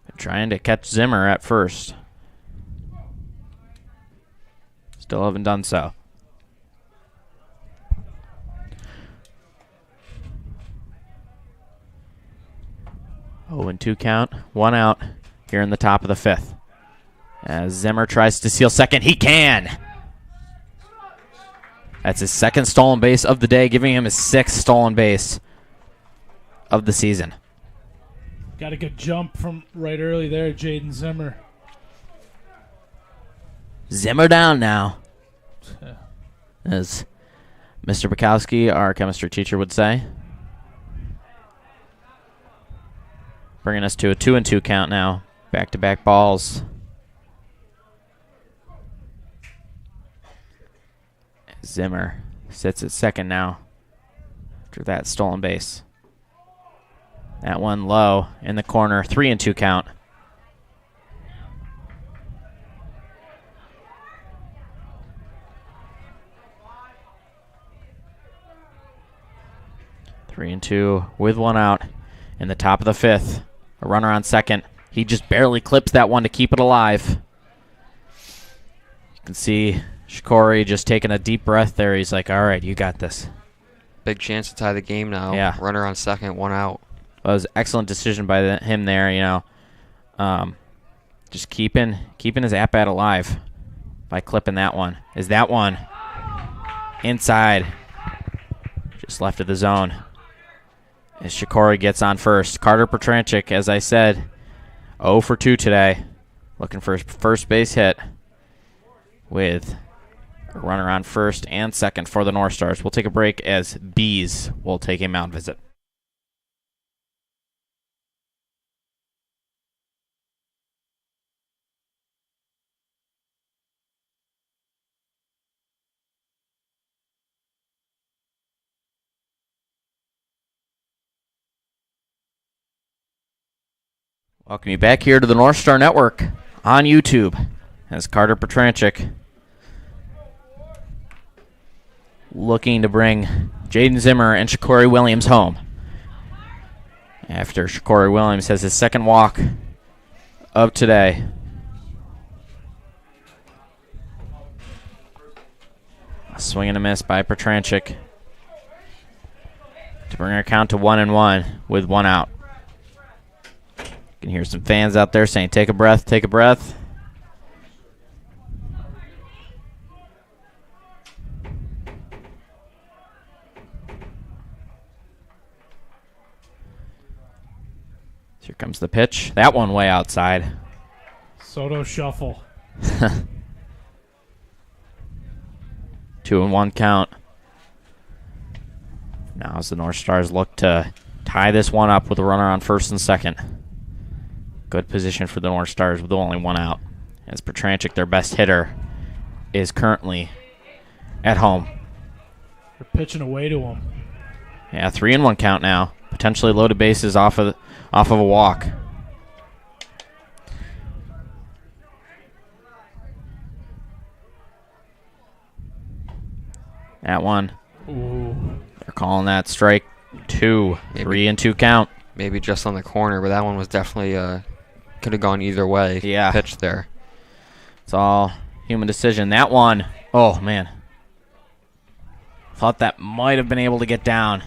Been trying to catch Zimmer at first. Still haven't done so. Oh, and 2 count, 1 out here in the top of the 5th. As Zimmer tries to steal second, he can. That's his 2nd stolen base of the day, giving him his 6th stolen base of the season. Got a good jump from right early there, Jaden Zimmer. Zimmer down now, as Mr. Bukowski, our chemistry teacher, would say. Bringing us to a 2-2 count now. Back-to-back balls. Zimmer sits at second now after that stolen base. That one low in the corner. 3-2 count. Three and two with 1 out in the top of the 5th. A runner on second. He just barely clips that one to keep it alive. You can see Shikori just taking a deep breath there. He's like, all right, you got this. Big chance to tie the game now. Yeah. Runner on second, 1 out. That was an excellent decision by him there, you know. Just keeping his at-bat alive by clipping that one. Is that one inside? Just left of the zone. As Shikori gets on first. Carter Petranchik, as I said, 0 for 2 today. Looking for his first base hit with a runner on first and second for the Northstars. We'll take a break as Bees will take a mound visit. Welcome you back here to the North Star Network on YouTube as Carter Petranchik looking to bring Jaden Zimmer and Shikori Williams home. After Shikori Williams has his 2nd walk of today. A swing and a miss by Petranchik to bring our count to 1-1 with 1 out. Can hear some fans out there saying, take a breath, take a breath. Here comes the pitch. That one way outside. Soto shuffle. 2-1 count. Now as the Northstars look to tie this one up with a runner on first and second. Good position for the Northstars with only one out. As Petranchik, their best hitter, is currently at home. They're pitching away to him. Yeah, 3-1 count now. Potentially loaded bases off of a walk. That one. Ooh. They're calling that strike 2. Maybe. 3-2 count. Maybe just on the corner, but that one was definitely could have gone either way. Yeah. Pitch there. It's all human decision. That one, oh, man. Thought that might have been able to get down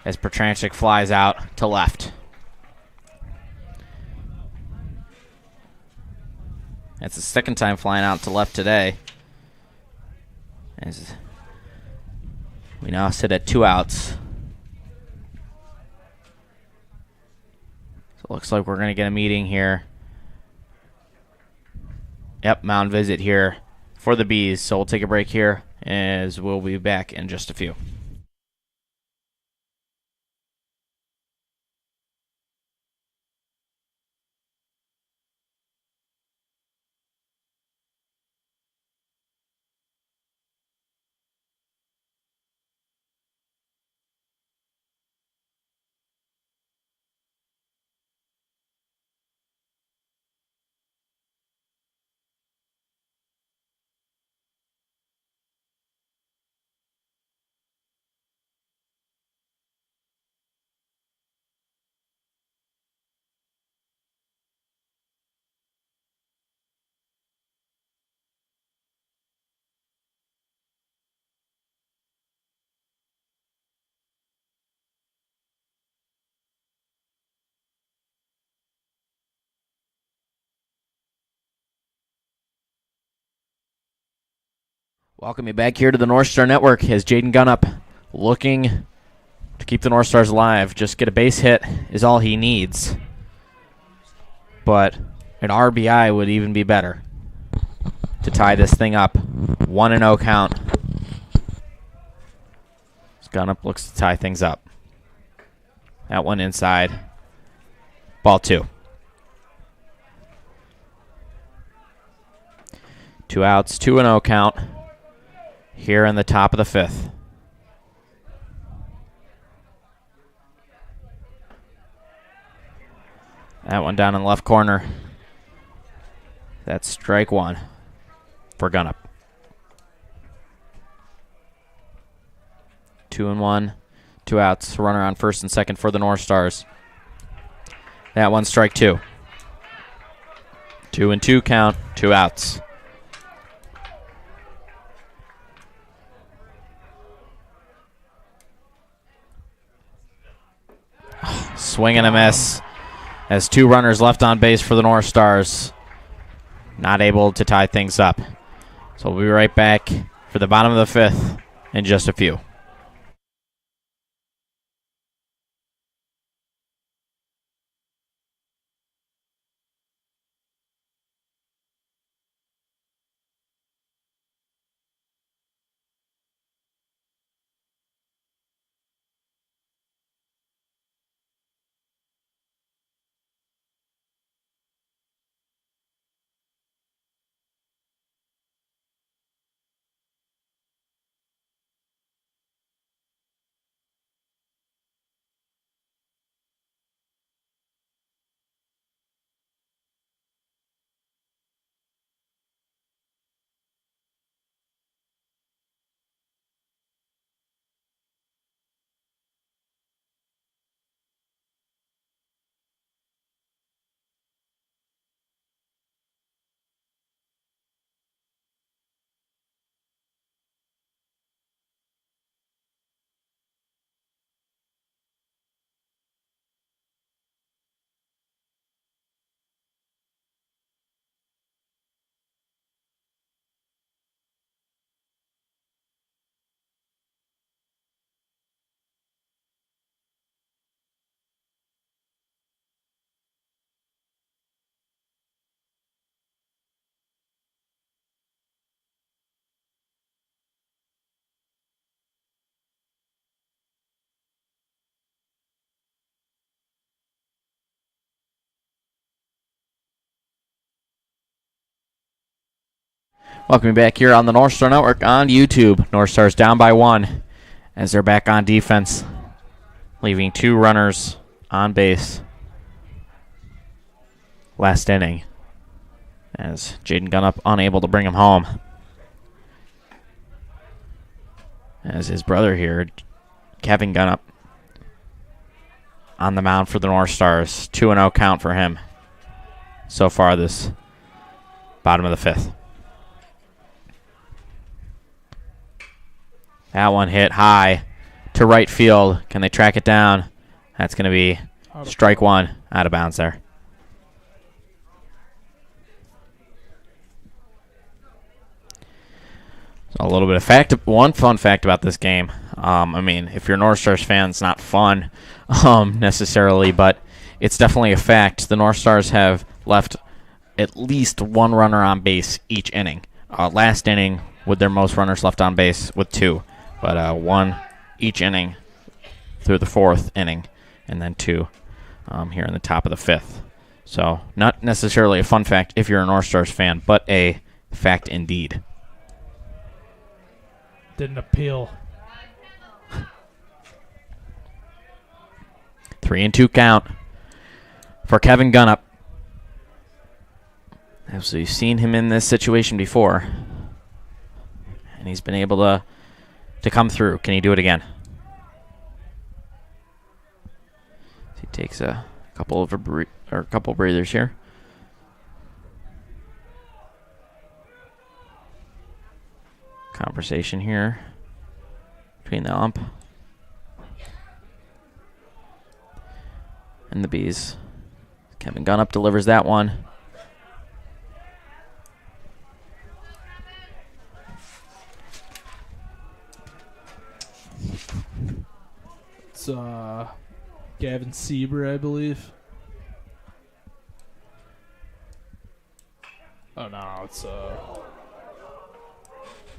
as Petranchik flies out to left. That's the second time flying out to left today. As we now sit at 2 outs. So it looks like we're going to get a meeting here. Yep, Mound visit here for the Bees. So we'll take a break here as we'll be back in just a few. Welcome you back here to the North Star Network as Jaden Gunnup looking to keep the North Stars alive. Just get a base hit is all he needs. But an RBI would even be better to tie this thing up. 1-0 count. As Gunnup looks to tie things up. That one inside. Ball 2. 2 outs, 2-0 count. Here in the top of the 5th. That one down in the left corner. That's strike 1 for Gunnup. 2-1, 2 outs. Runner on first and second for the Northstars. That one strike 2. 2-2 count, 2 outs. Swing and a miss as 2 runners left on base for the Northstars. Not able to tie things up. So we'll be right back for the bottom of the 5th in just a few. Welcome back here on the North Star Network on YouTube. North Stars down by 1 as they're back on defense, leaving 2 runners on base. Last inning, as Jaden Gunnup unable to bring him home. As his brother here, Kevin Gunnup, on the mound for the North Stars. 2-0 count for him so far this bottom of the 5th. That one hit high to right field. Can they track it down? That's going to be strike 1, out of bounds there. A little bit of one fun fact about this game. I mean, if you're a North Stars fan, it's not fun necessarily, but it's definitely a fact. The North Stars have left at least 1 runner on base each inning. Last inning with their most runners left on base with 2, but 1 each inning through the 4th inning, and then 2 here in the top of the 5th. So not necessarily a fun fact if you're a North Stars fan, but a fact indeed. Didn't appeal. 3-2 count for Kevin Gunnup. So you've seen him in this situation before, and he's been able to come through. Can he do it again? He takes a couple breathers here. Conversation here between the ump and the Bees. Kevin Gunnup delivers that one. It's Gavin Sieber, I believe. Oh no, it's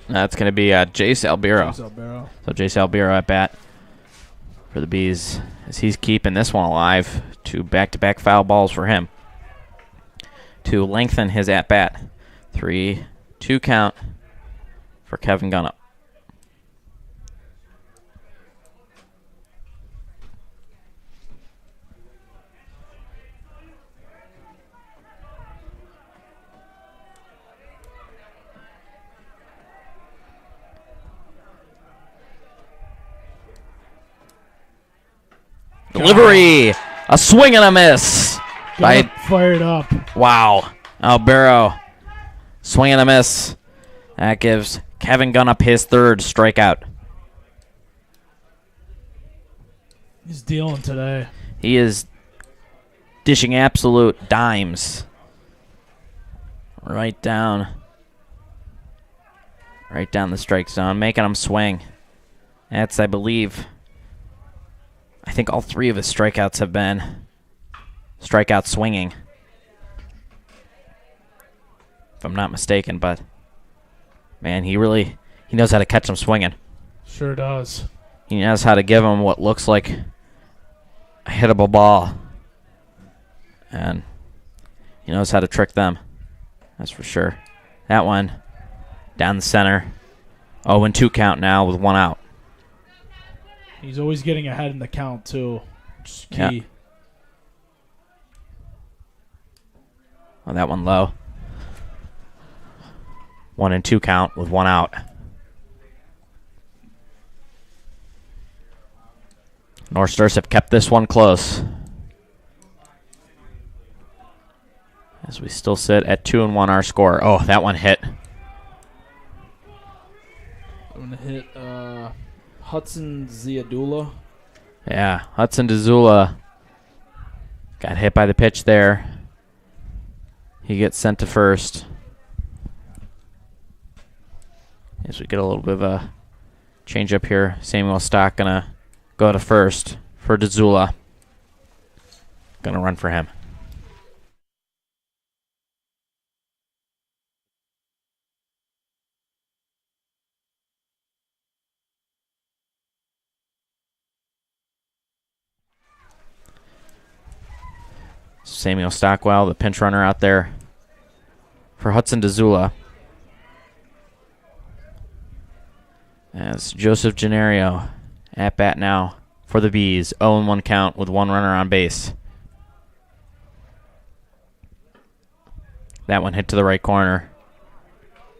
That's going to be Jace Albiro. So Jace Albiro at bat for the Bees as he's keeping this one alive. 2 back-to-back foul balls for him to lengthen his at-bat. 3-2 count for Kevin Gunnup. Delivery, a swing and a miss. Fired up. Wow, Albero, swing and a miss. That gives Kevin Gunnup his 3rd strikeout. He's dealing today. He is dishing absolute dimes right down the strike zone, making him swing. That's, I think all 3 of his strikeouts have been strikeout swinging, if I'm not mistaken. But man, he knows how to catch them swinging. Sure does. He knows how to give them what looks like a hittable ball, and he knows how to trick them. That's for sure. That one down the center. 0-2 count now with 1 out. He's always getting ahead in the count, too. Which is key. Yeah. Oh, that one low. 1-2 count with 1 out. North Stars have kept this one close, as we still sit at 2-1 our score. Oh, that one hit. I'm going to hit Hudson Ziadula. Yeah, Hudson Dezula got hit by the pitch there. He gets sent to first. As we get a little bit of a change up here, Samuel Stock going to go to first for Dezula. Going to run for him. Samuel Stockwell, the pinch runner out there for Hudson Dezula. As Joseph Gennario at bat now for the Bees. 0-1 count with one runner on base. That one hit to the right corner.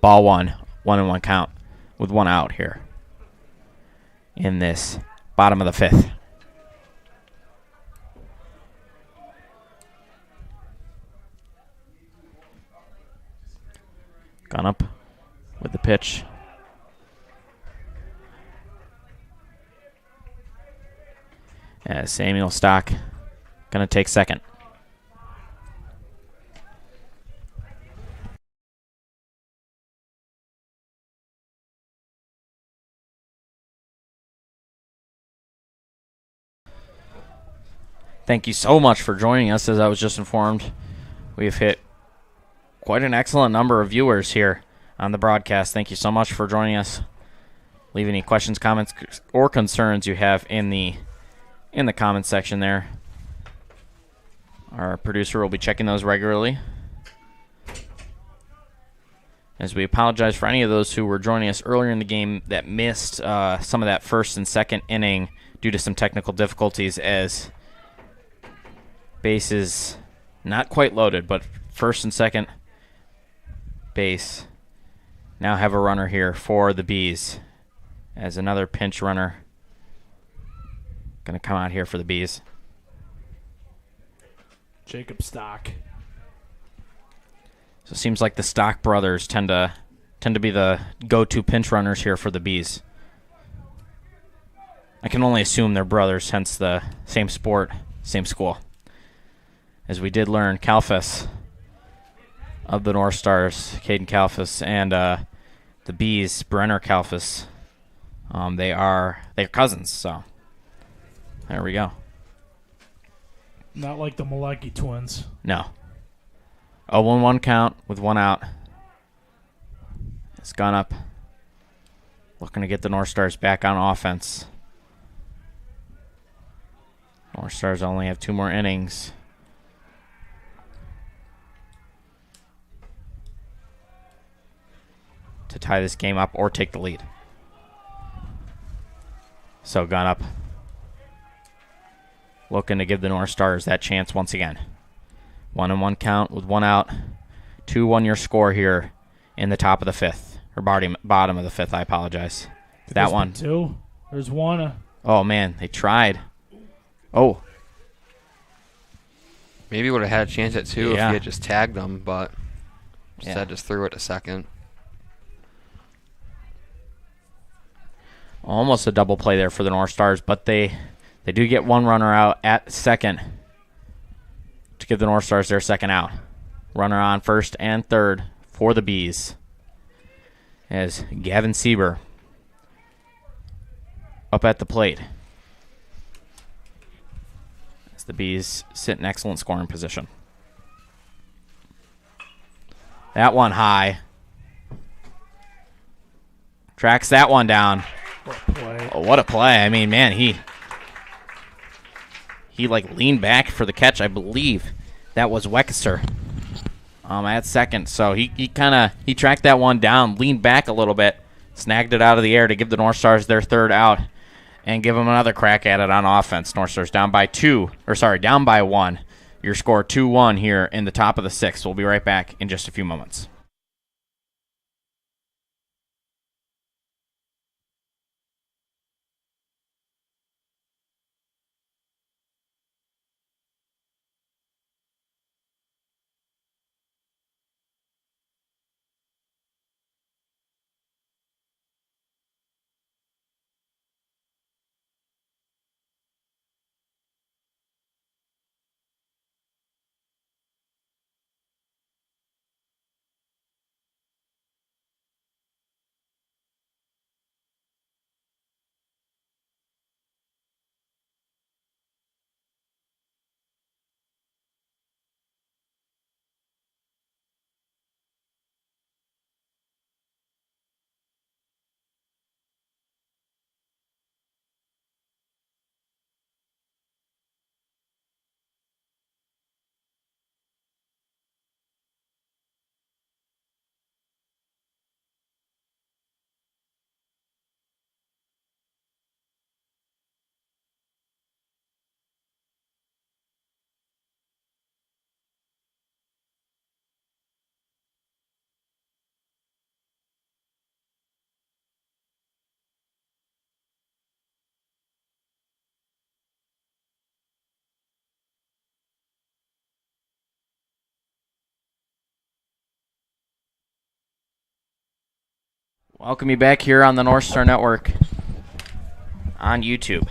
Ball one. 1-1 count with one out here in this bottom of the fifth. Gone up with the pitch. As Samuel Stock going to take second. Thank you so much for joining us. As I was just informed, we've hit quite an excellent number of viewers here on the broadcast. Thank you so much for joining us. Leave any questions, comments, or concerns you have in the comments section there. Our producer will be checking those regularly. As we apologize for any of those who were joining us earlier in the game that missed some of that first and second inning due to some technical difficulties, as base is not quite loaded, but first and second base now have a runner here for the Bees, as another pinch runner going to come out here for the Bees. Jacob Stock. So it seems like the Stock brothers tend to be the go-to pinch runners here for the Bees. I can only assume they're brothers, hence the same sport, same school. As we did learn, Kalfas of the Northstars, Caden Kalfas, and the Bees, Brenner Kalfas, they're cousins, so there we go. Not like the Malecki twins. No. 0-1 count with one out. It's gone up. Looking to get the Northstars back on offense. Northstars only have 2 more innings. To tie this game up or take the lead. So gone up. Looking to give the Northstars that chance once again. 1-1 count with one out. 2-1 your score here in the top of the fifth. Or bottom of the fifth, I apologize. That one. 2. There's one. Oh, man, they tried. Oh. Maybe would have had a chance at 2 if he Yeah. had just tagged them, but instead just threw it to second. Almost a double play there for the Northstars, but they do get one runner out at second to give the Northstars their second out. Runner on first and third for the Bees, as Gavin Sieber up at the plate. As the Bees sit in excellent scoring position. That one high. Tracks that one down. What a play. Oh, what a play. I mean, man, he like leaned back for the catch. I believe that was Wexer at second. So he tracked that one down, leaned back a little bit, snagged it out of the air to give the Northstars their third out and give them another crack at it on offense. Northstars down by 1. Your score 2-1 here in the top of the sixth. We'll be right back in just a few moments. Welcome you back here on the North Star Network on YouTube.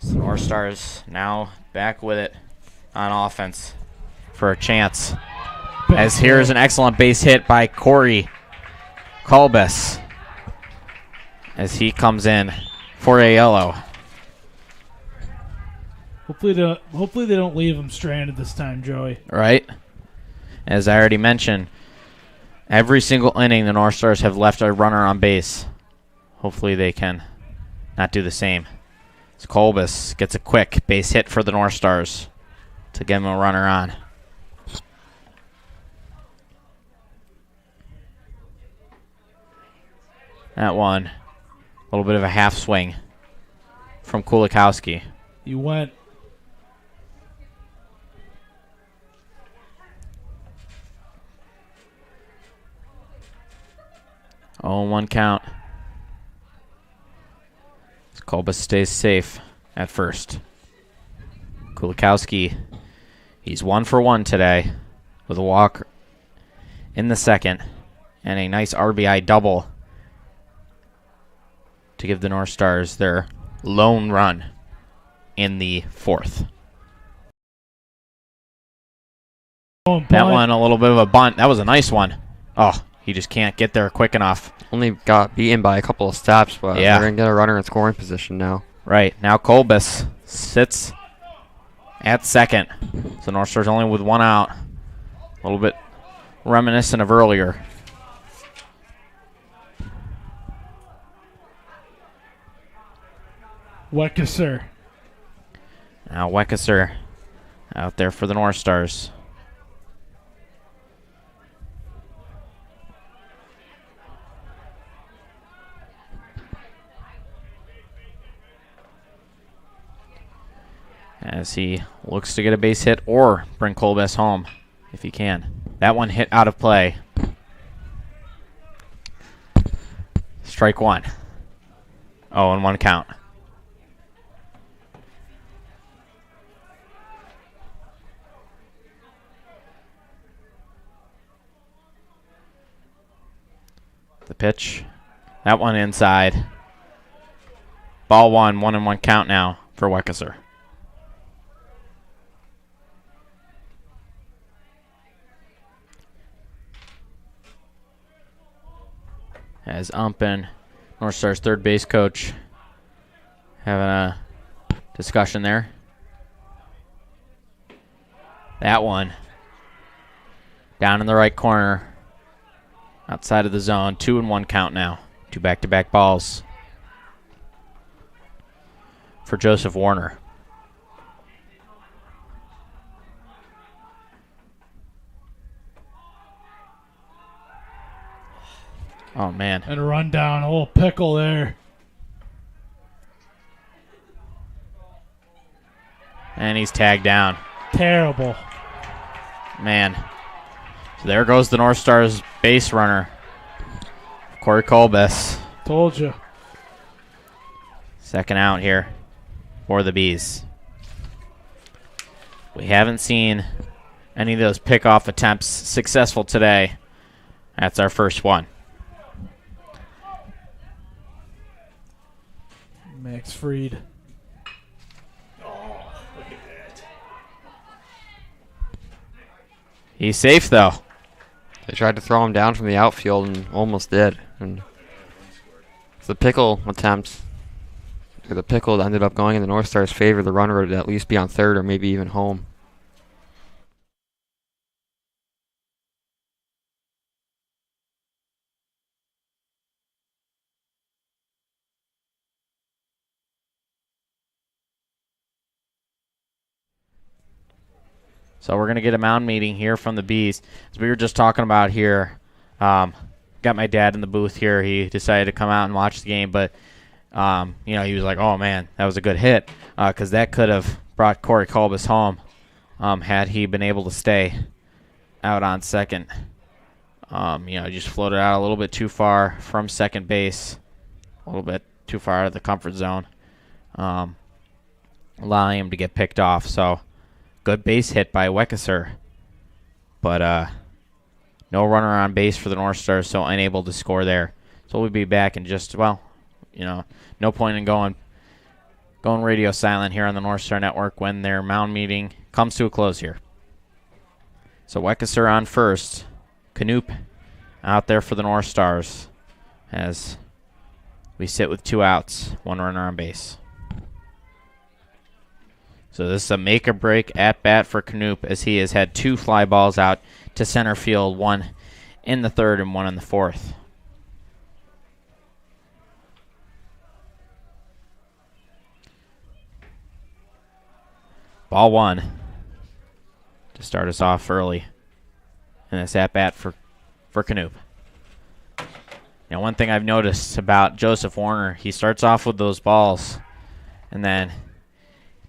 So the North Stars now back with it on offense for a chance. As here's an excellent base hit by Corey Colbus as he comes in for a yellow. Hopefully they don't leave him stranded this time, Joey. Right? As I already mentioned, every single inning the North Stars have left a runner on base. Hopefully they can not do the same. So Colbus gets a quick base hit for the North Stars to get him a runner on. That one, a little bit of a half swing from Kulikowski. You went. Oh, 1 count. Colbus stays safe at first. Kulikowski, he's 1 for 1 today with a walk in the second and a nice RBI double to give the North Stars their lone run in the 4th. That one, a little bit of a bunt. That was a nice one. Oh, he just can't get there quick enough. Only got beaten by a couple of steps, but yeah, we're going to get a runner in scoring position now. Right. Now Colbus sits at second. So North Stars only with 1 out. A little bit reminiscent of earlier. Weckesser. Now Weckesser out there for the North Stars. As he looks to get a base hit or bring Colbus home if he can. That one hit out of play. Strike 1. 0-1 count. The pitch. That one inside. Ball 1, 1-1 count now for Weckesser. As Umpin, North Stars third base coach, having a discussion there. That one down in the right corner, outside of the zone. 2-1 count now. 2 back-to-back balls for Joseph Warner. Oh, man. And a run down, a little pickle there. And he's tagged down. Terrible. Man. So there goes the North Stars base runner, Corey Colbus. Told you. Second out here for the Bees. We haven't seen any of those pickoff attempts successful today. That's our first one. Max Fried. Oh, look at that. He's safe, though. They tried to throw him down from the outfield and almost did. And the pickle attempt, or the pickle ended up going in the North Stars' favor. The runner would at least be on third or maybe even home. So we're going to get a mound meeting here from the Bees. As we were just talking about here, got my dad in the booth here. He decided to come out and watch the game, but you know, he was like, "Oh man, that was a good hit," because that could have brought Corey Colbus home had he been able to stay out on second. You know, just floated out a little bit too far from second base, a little bit too far out of the comfort zone, allowing him to get picked off. So good base hit by Weckesser, but No runner on base for the Northstars, so unable to score there. So we'll be back in just, well, no point in going radio silent here on the Northstar Network when their mound meeting comes to a close here. So Weckeser on first. Knoop out there for the Northstars as we sit with 2 outs, 1 runner on base. So this is a make-or-break at-bat for Knoop as he has had 2 fly balls out to center field, 1 in the 3rd and 1 in the 4th. Ball 1 to start us off early in this at-bat for Knoop. Now, one thing I've noticed about Joseph Warner, he starts off with those balls and then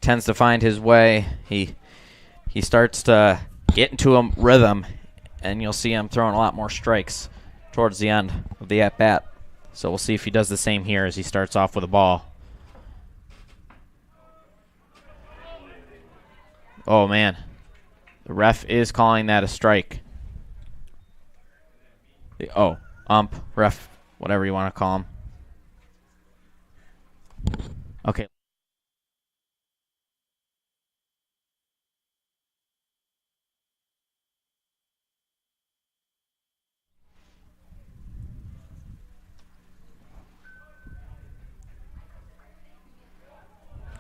tends to find his way. He starts to get into a rhythm, and you'll see him throwing a lot more strikes towards the end of the at-bat. So we'll see if he does the same here as he starts off with a ball. Oh, man. The ref is calling that a strike. Ump, ref, whatever you want to call him. Okay.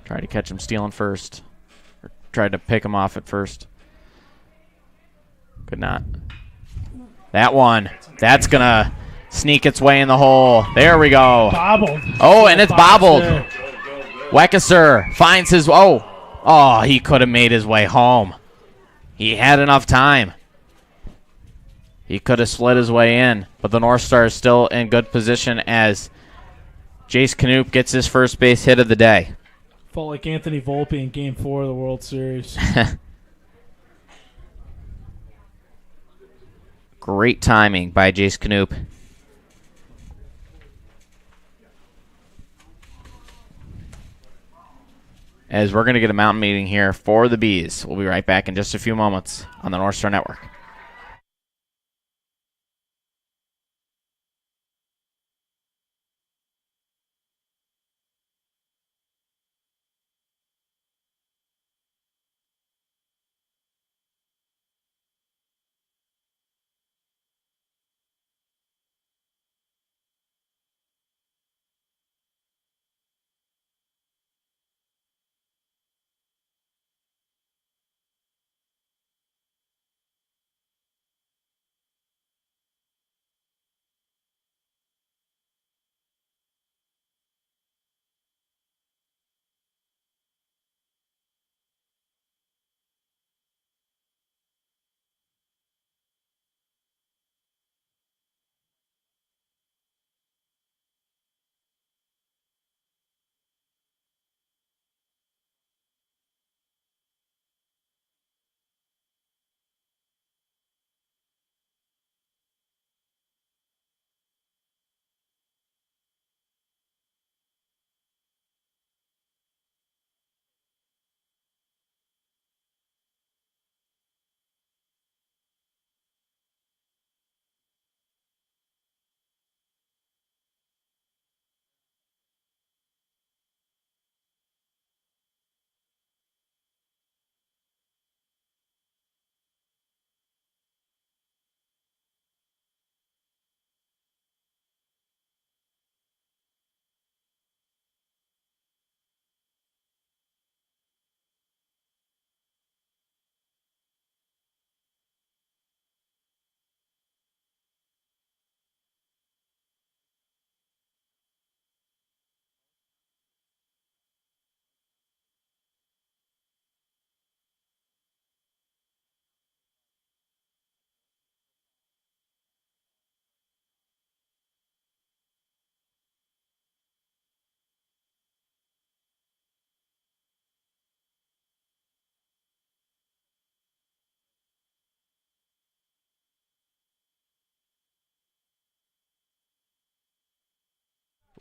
Tried to catch him stealing first. Or tried to pick him off at first. Could not. That one. That's going to sneak its way in the hole. There we go. Bobbled. Oh, and it's bobbled. Weckeser finds his... Oh, he could have made his way home. He had enough time. He could have slid his way in, but the North Star is still in good position as Jace Knoop gets his first base hit of the day. Felt like Anthony Volpe in Game 4 of the World Series. Great timing by Jace Knoop. As we're going to get a mountain meeting here for the Bees. We'll be right back in just a few moments on the North Star Network.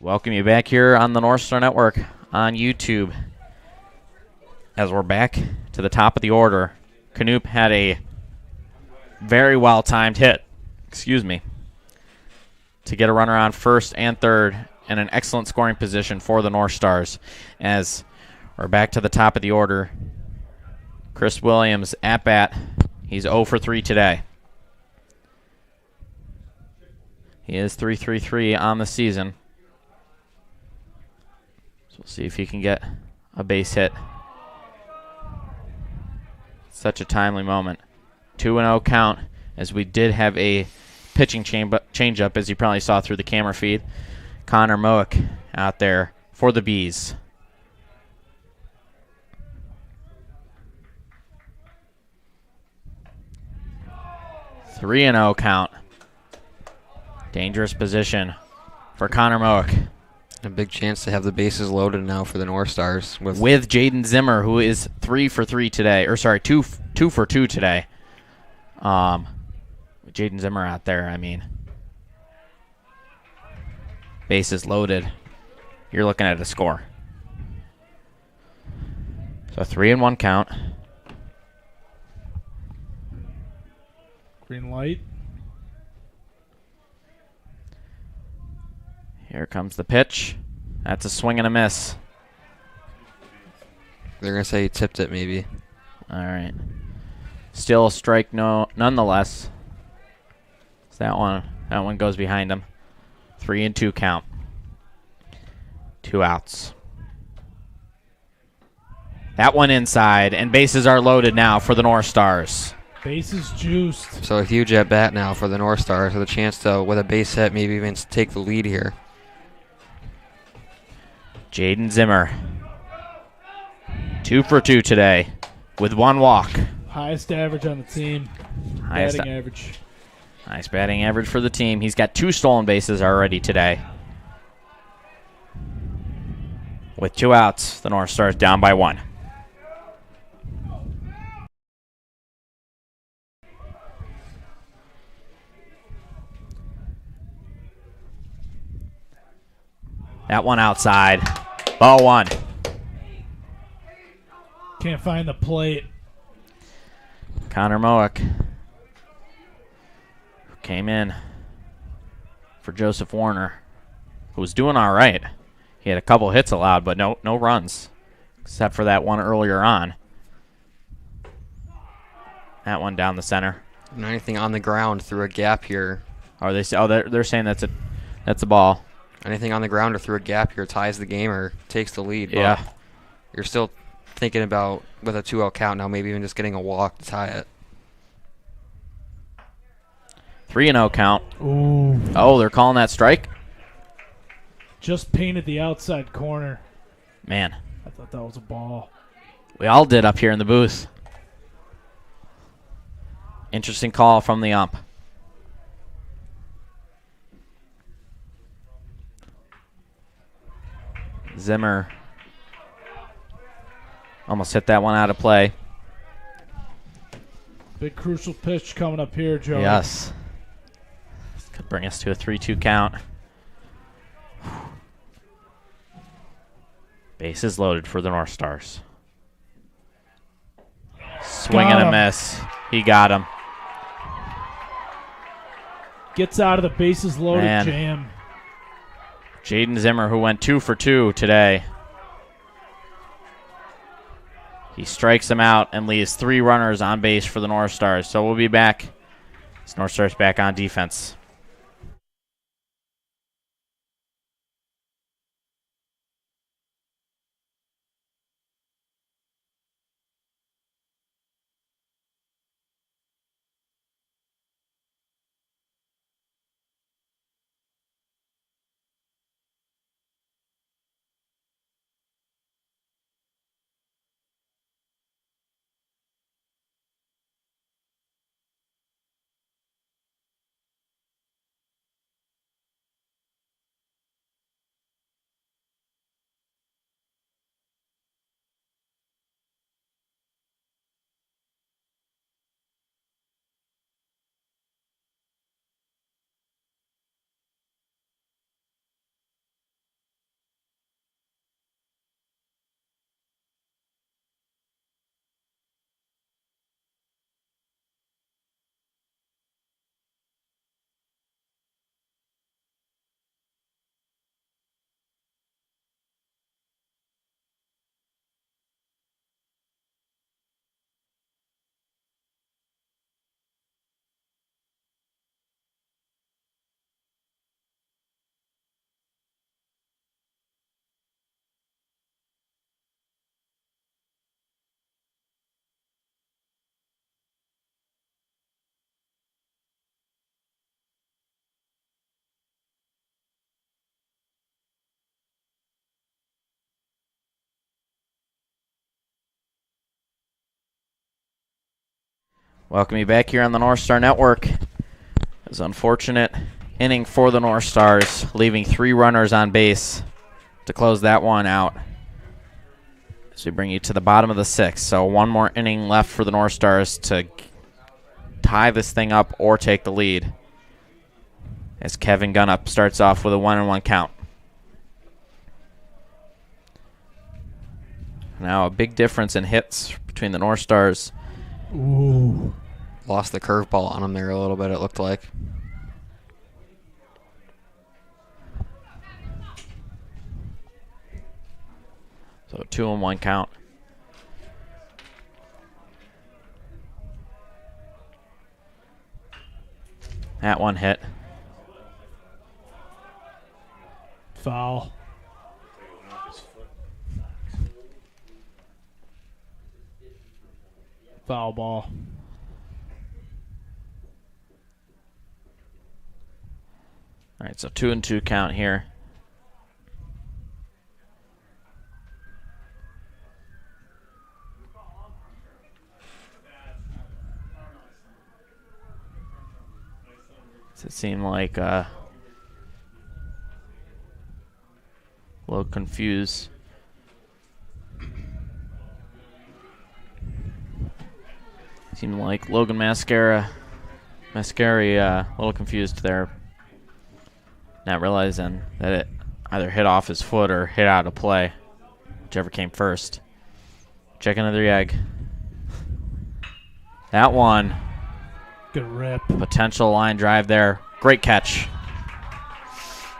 Welcome you back here on the North Star Network on YouTube. As we're back to the top of the order, Knoop had a very well-timed hit excuse me, to get a runner on first and third and an excellent scoring position for the Northstars. As we're back to the top of the order, Chris Williams at bat. He's 0 for 3 today. He is 3.33 on the season. So we'll see if he can get a base hit. Such a timely moment. 2-0 count, as we did have a pitching change-up, as you probably saw through the camera feed. Connor Moak out there for the Bees. Three and 0 count. Dangerous position for Connor Moak. A big chance to have the bases loaded now for the Northstars with Jaden Zimmer, who is 3 for 3 today, or sorry, 2 for 2 today. Jaden Zimmer out there, I mean, bases loaded. You're looking at a score. So 3-1 count. Green light. Here comes the pitch. That's a swing and a miss. They're going to say he tipped it, maybe. All right. Still a strike, nonetheless. So that one goes behind him. 3-2 count. 2 outs. That one inside, and bases are loaded now for the Northstars. Bases juiced. So a huge at bat now for the Northstars with a chance to, with a base hit, maybe even take the lead here. Jaden Zimmer, 2 for 2 today with 1 walk. Highest average on the team. Batting average. Nice batting average for the team. He's got 2 stolen bases already today. With 2 outs, the Northstars down by 1. That one outside. Ball 1. Can't find the plate. Connor Moak came in for Joseph Warner, who was doing all right. He had a couple hits allowed, but no runs, except for that one earlier on. That one down the center. And anything on the ground through a gap here. They're saying that's a ball. Anything on the ground or through a gap here ties the game or takes the lead. Yeah. But you're still thinking about, with a 2-0 count now, maybe even just getting a walk to tie it. 3-0 count. Ooh. Oh, they're calling that strike? Just painted the outside corner. Man. I thought that was a ball. We all did up here in the booth. Interesting call from the ump. Zimmer almost hit that one out of play. Big crucial pitch coming up here, Joe. Yes. This could bring us to a 3-2 count. Bases loaded for the Northstars. Swing and a miss. He got him. Gets out of the bases loaded jam. Jaden Zimmer, who went 2 for 2 today. He strikes him out and leaves 3 runners on base for the Northstars. So we'll be back. It's Northstars back on defense. Welcome you back here on the North Star Network. It was an unfortunate inning for the North Stars, leaving 3 runners on base to close that one out. So we bring you to the bottom of the 6th. So one more inning left for the North Stars to tie this thing up or take the lead. As Kevin Gunnup starts off with a 1-1 count. Now a big difference in hits between the North Stars. Ooh. Lost the curveball on him there a little bit, it looked like. So 2-1 count. That one hit. Foul. Foul ball. All right, so 2-2 count here. Does it seem like a little confused? Seemed like Logan Mascari a little confused there. Not realizing that it either hit off his foot or hit out of play, whichever came first. Checking under the egg. That one. Good rip. Potential line drive there. Great catch.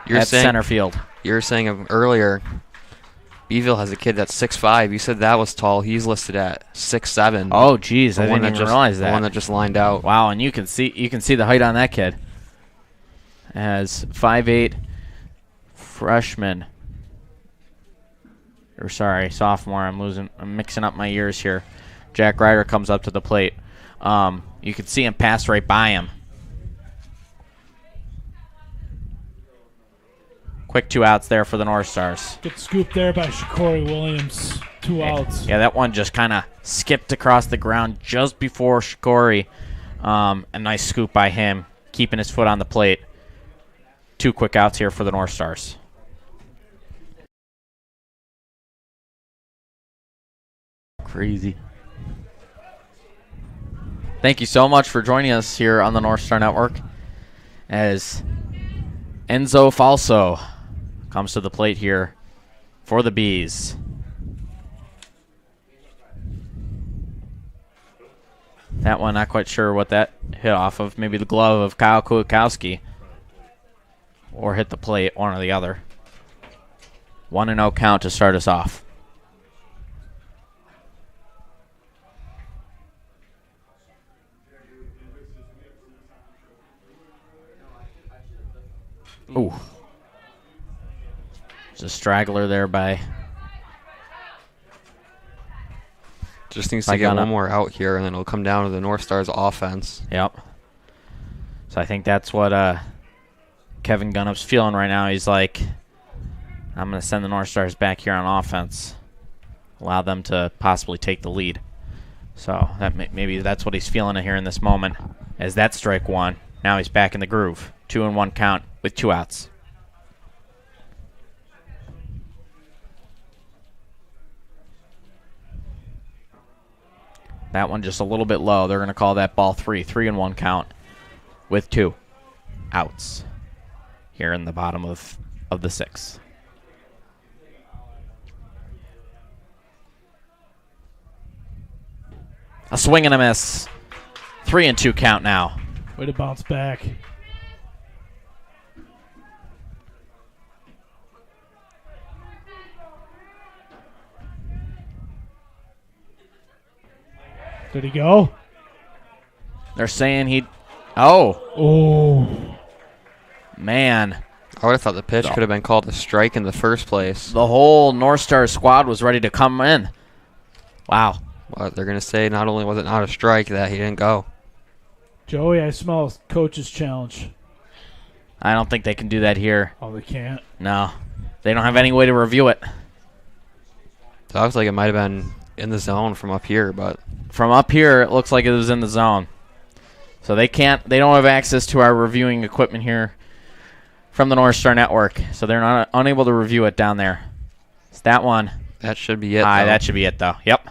You're at saying, center field. You were saying earlier, Beeville has a kid that's 6'5". You said that was tall. He's listed at 6'7". Oh, geez, I didn't even realize that. The one that just lined out. Wow, and you can see the height on that kid. As 5'8" freshman. Or sorry, sophomore. I'm mixing up my years here. Jack Ryder comes up to the plate. You can see him pass right by him. Quick 2 outs there for the North Stars. Good scoop there by Shakori Williams. 2 outs. Yeah, that one just kind of skipped across the ground just before Shakori. A nice scoop by him, keeping his foot on the plate. 2 quick outs here for the North Stars. Crazy. Thank you so much for joining us here on the North Star Network as Enzo Falso comes to the plate here for the Bees. That one, not quite sure what that hit off of. Maybe the glove of Kyle Kulikowski or hit the plate, one or the other. 1-0 count to start us off. Ooh. There's a straggler there by... Just needs to get one more out here, and then it'll come down to the North Stars offense. Yep. So I think that's what Kevin Gunnup's feeling right now. He's like, I'm going to send the North Stars back here on offense. Allow them to possibly take the lead. So that maybe that's what he's feeling here in this moment. As that strike 1, now he's back in the groove. 2-1 count with 2 outs. That one just a little bit low. They're going to call that ball 3. 3-1 count with 2 outs here in the bottom of the 6th. A swing and a miss. 3-2 count now. Way to bounce back. Did he go? They're saying he... Oh. Oh. Man. I would have thought the pitch could have been called a strike in the first place. The whole North Star squad was ready to come in. Wow. But they're going to say not only was it not a strike, that he didn't go. Joey, I smell a coach's challenge. I don't think they can do that here. Oh, they can't? No. They don't have any way to review it. It looks like it might have been in the zone from up here, but... From up here, it looks like it was in the zone. So they don't have access to our reviewing equipment here from the North Star Network. So they're not unable to review it down there. It's that one. That should be it. That should be it, though. Yep.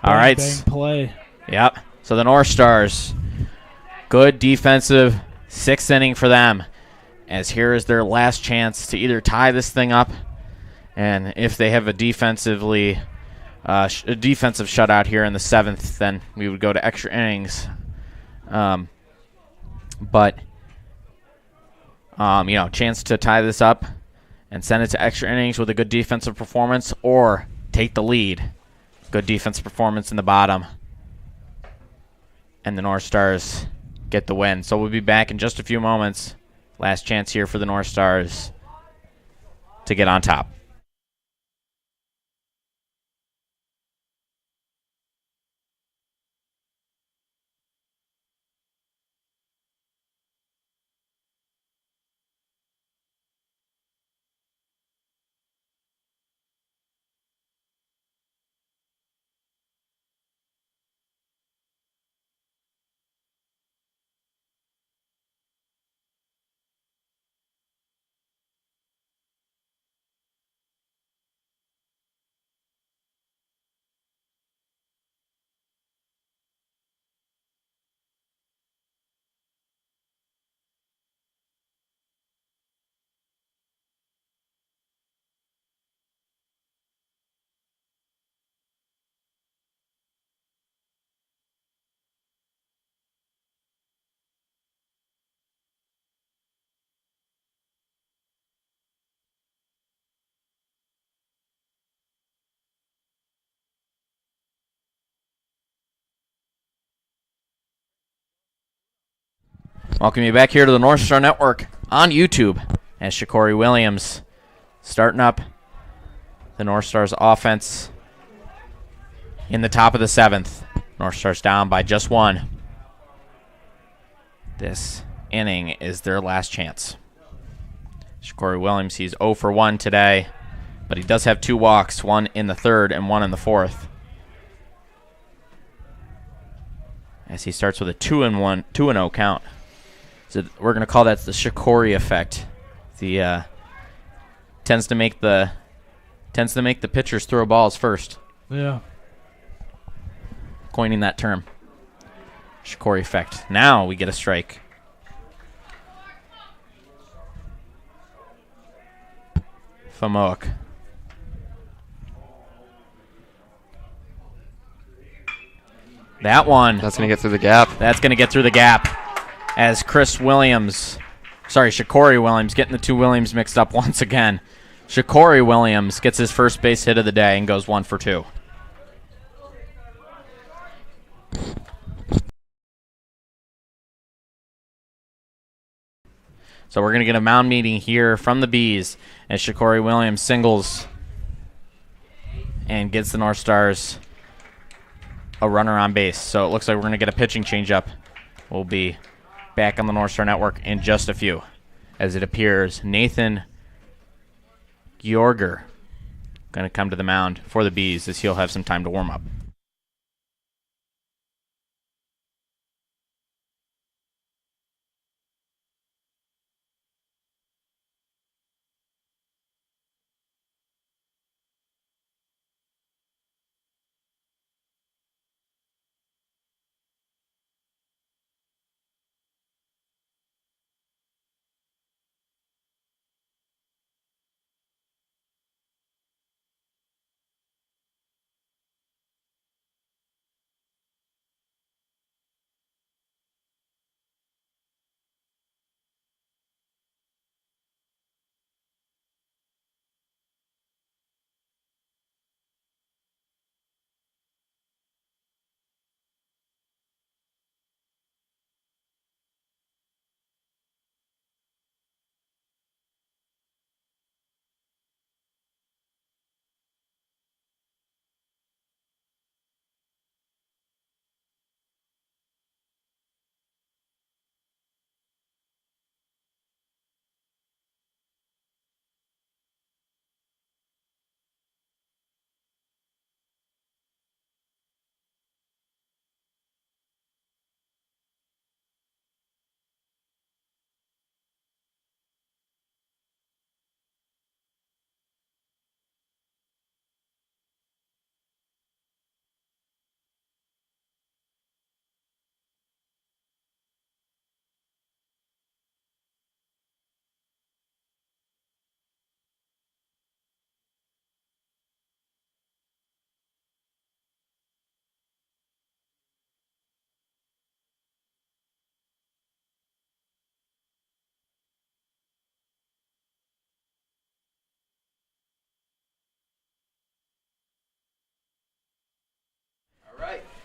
All right. Bang play. Yep. So the North Stars, good defensive 6th inning for them, as here is their last chance to either tie this thing up, and if they have a defensive shutout here in the 7th, then we would go to extra innings. Chance to tie this up and send it to extra innings with a good defensive performance, or take the lead. Good defensive performance in the bottom, and the North Stars get the win. So we'll be back in just a few moments. Last chance here for the North Stars to get on top. Welcome you back here to the North Star Network on YouTube as Shakori Williams starting up the North Stars offense in the top of the 7th. North Stars down by just 1. This inning is their last chance. Shakori Williams, he's 0 for 1 today, but he does have 2 walks, 1 in the 3rd and 1 in the 4th. As he starts with a 2-0 count. So we're going to call that the Shakori effect. The tends to make the pitchers throw balls first. Yeah. Coining that term. Shakori effect. Now we get a strike. Famoak. That one. That's going to get through the gap. That's going to get through the gap. As Shakori Williams, getting the 2 Williams mixed up once again. Shakori Williams gets his first base hit of the day and goes 1 for 2. So we're going to get a mound meeting here from the Bees as Shakori Williams singles and gets the North Stars a runner on base. So it looks like we're going to get a pitching changeup. We'll be back on the North Star Network in just a few. As it appears, Nathan Georger going to come to the mound for the Bees as he'll have some time to warm up.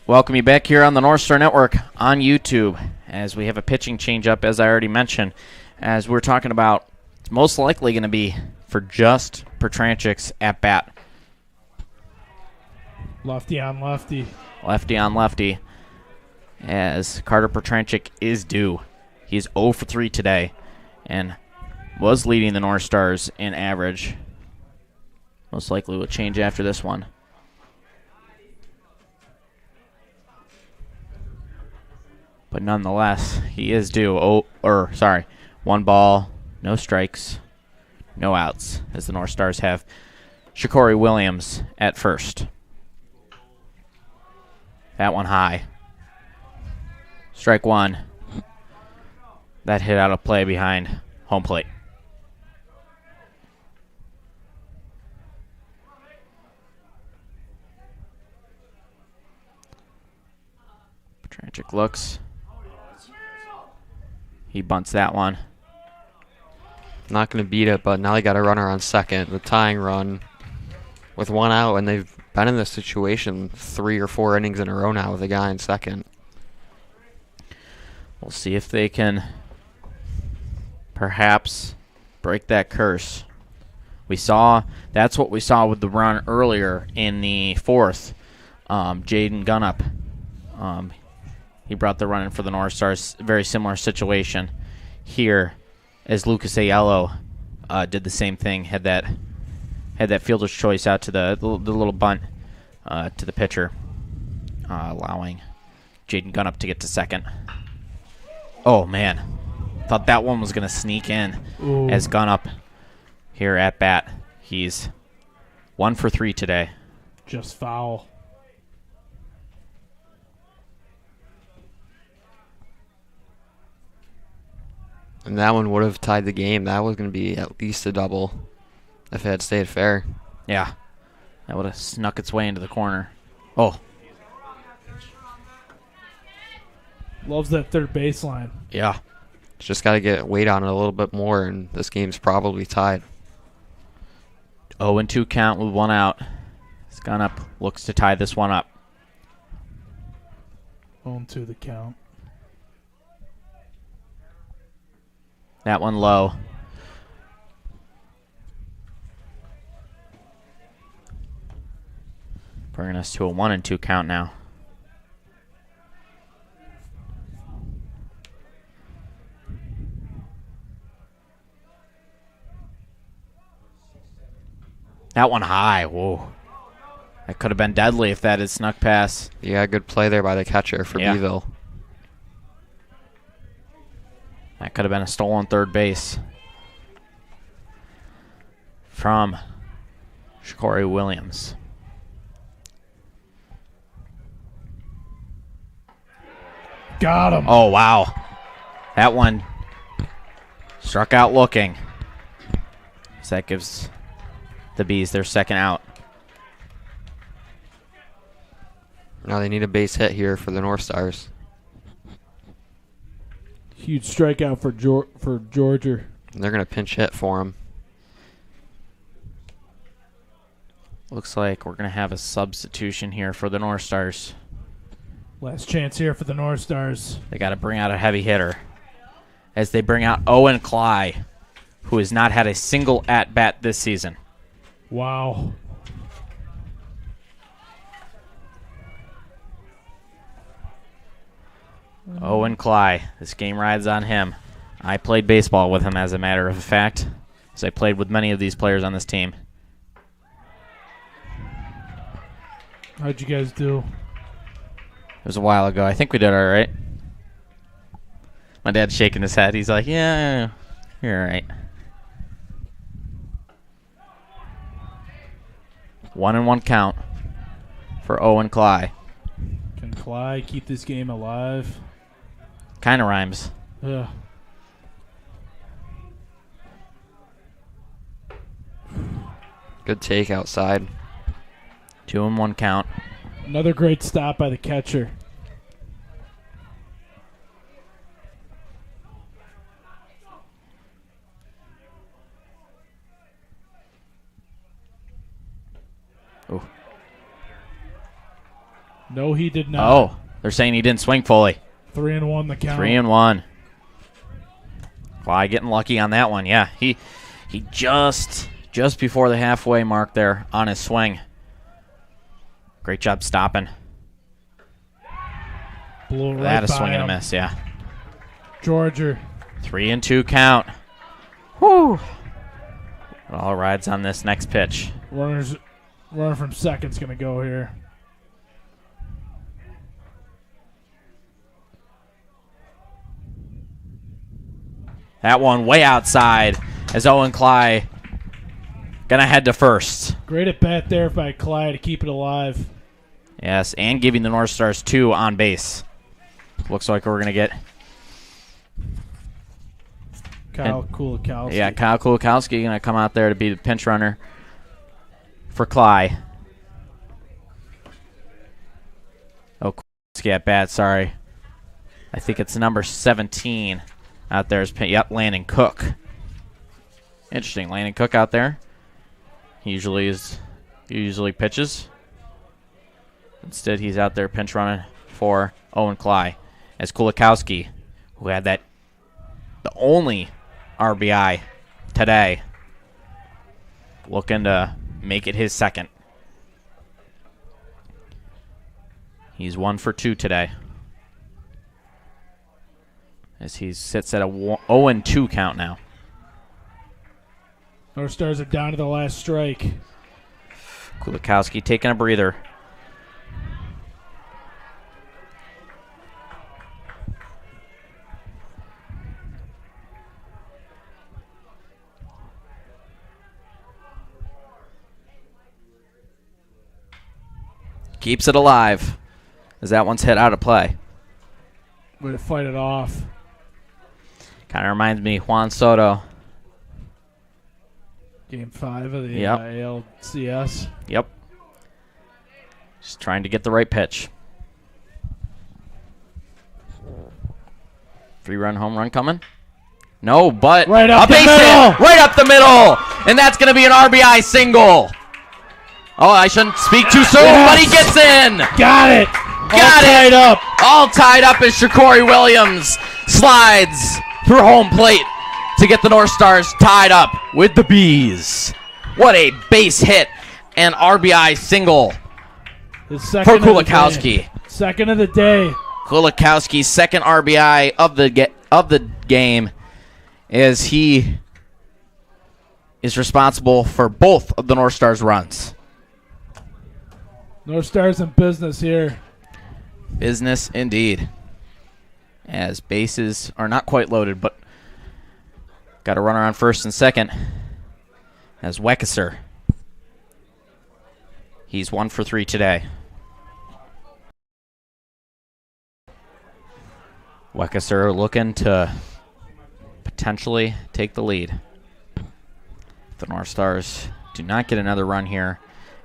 Welcome you back here on the North Star Network on YouTube as we have a pitching change-up, as I already mentioned, as we're talking about it's most likely going to be for just Petranchik's at-bat. Lefty on lefty. Lefty on lefty, as Carter Petranchik is due. He's 0 for 3 today and was leading the North Stars in average. Most likely will change after this one. But nonetheless, he is due. 1 ball, no strikes, no outs, as the North Stars have Shakori Williams at first. That one high. Strike 1. That hit out of play behind home plate. Petranchik looks. He bunts that one. Not going to beat it, but now they got a runner on second, the tying run with 1 out, and they've been in this situation 3 or 4 innings in a row now with a guy in second. We'll see if they can perhaps break that curse. That's what we saw with the run earlier in the 4th. Jaden Gunnup. He brought the run in for the North Stars. Very similar situation here as Lucas Aiello did the same thing. Had that fielder's choice out to the little bunt to the pitcher, allowing Jaden Gunnup to get to second. Oh, man. Thought that one was going to sneak in. Ooh. As Gunnup here at bat. He's 1 for 3 today. Just foul. And that one would have tied the game. That was going to be at least a double if it had stayed fair. Yeah. That would have snuck its way into the corner. Oh. Loves that third baseline. Yeah. Just got to get weight on it a little bit more, and this game's probably tied. 0-2 count with 1 out. Gunnup looks to tie this one up. 0-2 the count. That one low. Bringing us to a 1-2 count now. That one high. Whoa. That could have been deadly if that had snuck past. Yeah, good play there by the catcher for Beeville. That could have been a stolen third base from Shakori Williams. Got him. Oh, wow. That one struck out looking. So that gives the Bees their second out. Now they need a base hit here for the North Stars. Huge strikeout for Georgia. They're going to pinch hit for him. Looks like we're going to have a substitution here for the North Stars. Last chance here for the North Stars. They got to bring out a heavy hitter as they bring out Owen Cly, who has not had a single at-bat this season. Wow. Owen Cly. This game rides on him. I played baseball with him, as a matter of fact, as I played with many of these players on this team. How'd you guys do? It was a while ago. I think we did all right. My dad's shaking his head. He's like, yeah, you're all right. 1-1 count for Owen Cly. Can Cly keep this game alive? Kind of rhymes. Yeah. Good take outside. 2-1 count. Another great stop by the catcher. Ooh. No, he did not. Oh, they're saying he didn't swing fully. 3-1 the count. 3-1. Cly getting lucky on that one. Yeah, he just before the halfway mark there on his swing. Great job stopping. Blew it right That a by swing and a him. miss, yeah. Georgia. 3-2 count. Whew. It all rides on this next pitch. Runner from second's going to go here. That one way outside as Owen Cly gonna head to first. Great at bat there by Clyde to keep it alive. Yes, and giving the Northstars 2 on base. Looks like we're gonna get Kyle Kulikowski. Yeah, Kyle Kulikowski going to come out there to be the pinch runner for Cly. Oh, Kulikowski at bat, sorry. I think it's number 17 out there. Yep, Landon Cook. Interesting, Landon Cook out there. He usually pitches. Instead, he's out there pinch running for Owen Cly. As Kulikowski, who had the only RBI today, looking to make it his second. He's 1 for 2 today, as he sits at a 0-2 count now. Northstars are down to the last strike. Kulikowski taking a breather. Keeps it alive as that one's hit out of play. Way to fight it off. Kind of reminds me of Juan Soto. Game 5 of the Yep. ALCS. Yep. Just trying to get the right pitch. 3-run home run coming. No, but Right up a the base middle. hit right up the middle, and that's going to be an RBI single. Oh, I shouldn't speak too soon, Yes. but he gets in. Got it. Got it. Tied up. All tied up as Shakori Williams slides through home plate to get the Northstars tied up with the Bees. What a base hit and RBI single His for second of the Kulikowski. day. Second of the day. Kulikowski's second RBI of the game, as he is responsible for both of the Northstars' runs. Northstars in business here. Business indeed. As bases are not quite loaded, but got a runner on first and second. As Weckeser. He's 1 for 3 today. Weckeser looking to potentially take the lead. If the Northstars do not get another run here,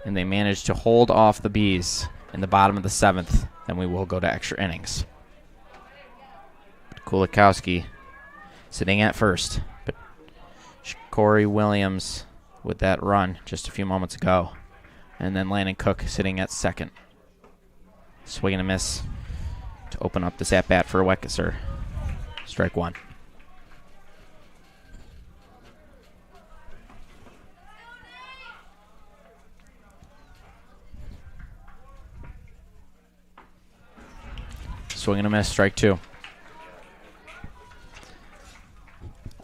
and they manage to hold off the Bees in the bottom of the 7th, then we will go to extra innings. Kulikowski sitting at first, but Corey Williams with that run just a few moments ago, and then Landon Cook sitting at second. Swing and a miss to open up this at-bat for Weckeser. Strike 1. Swing and a miss, strike 2.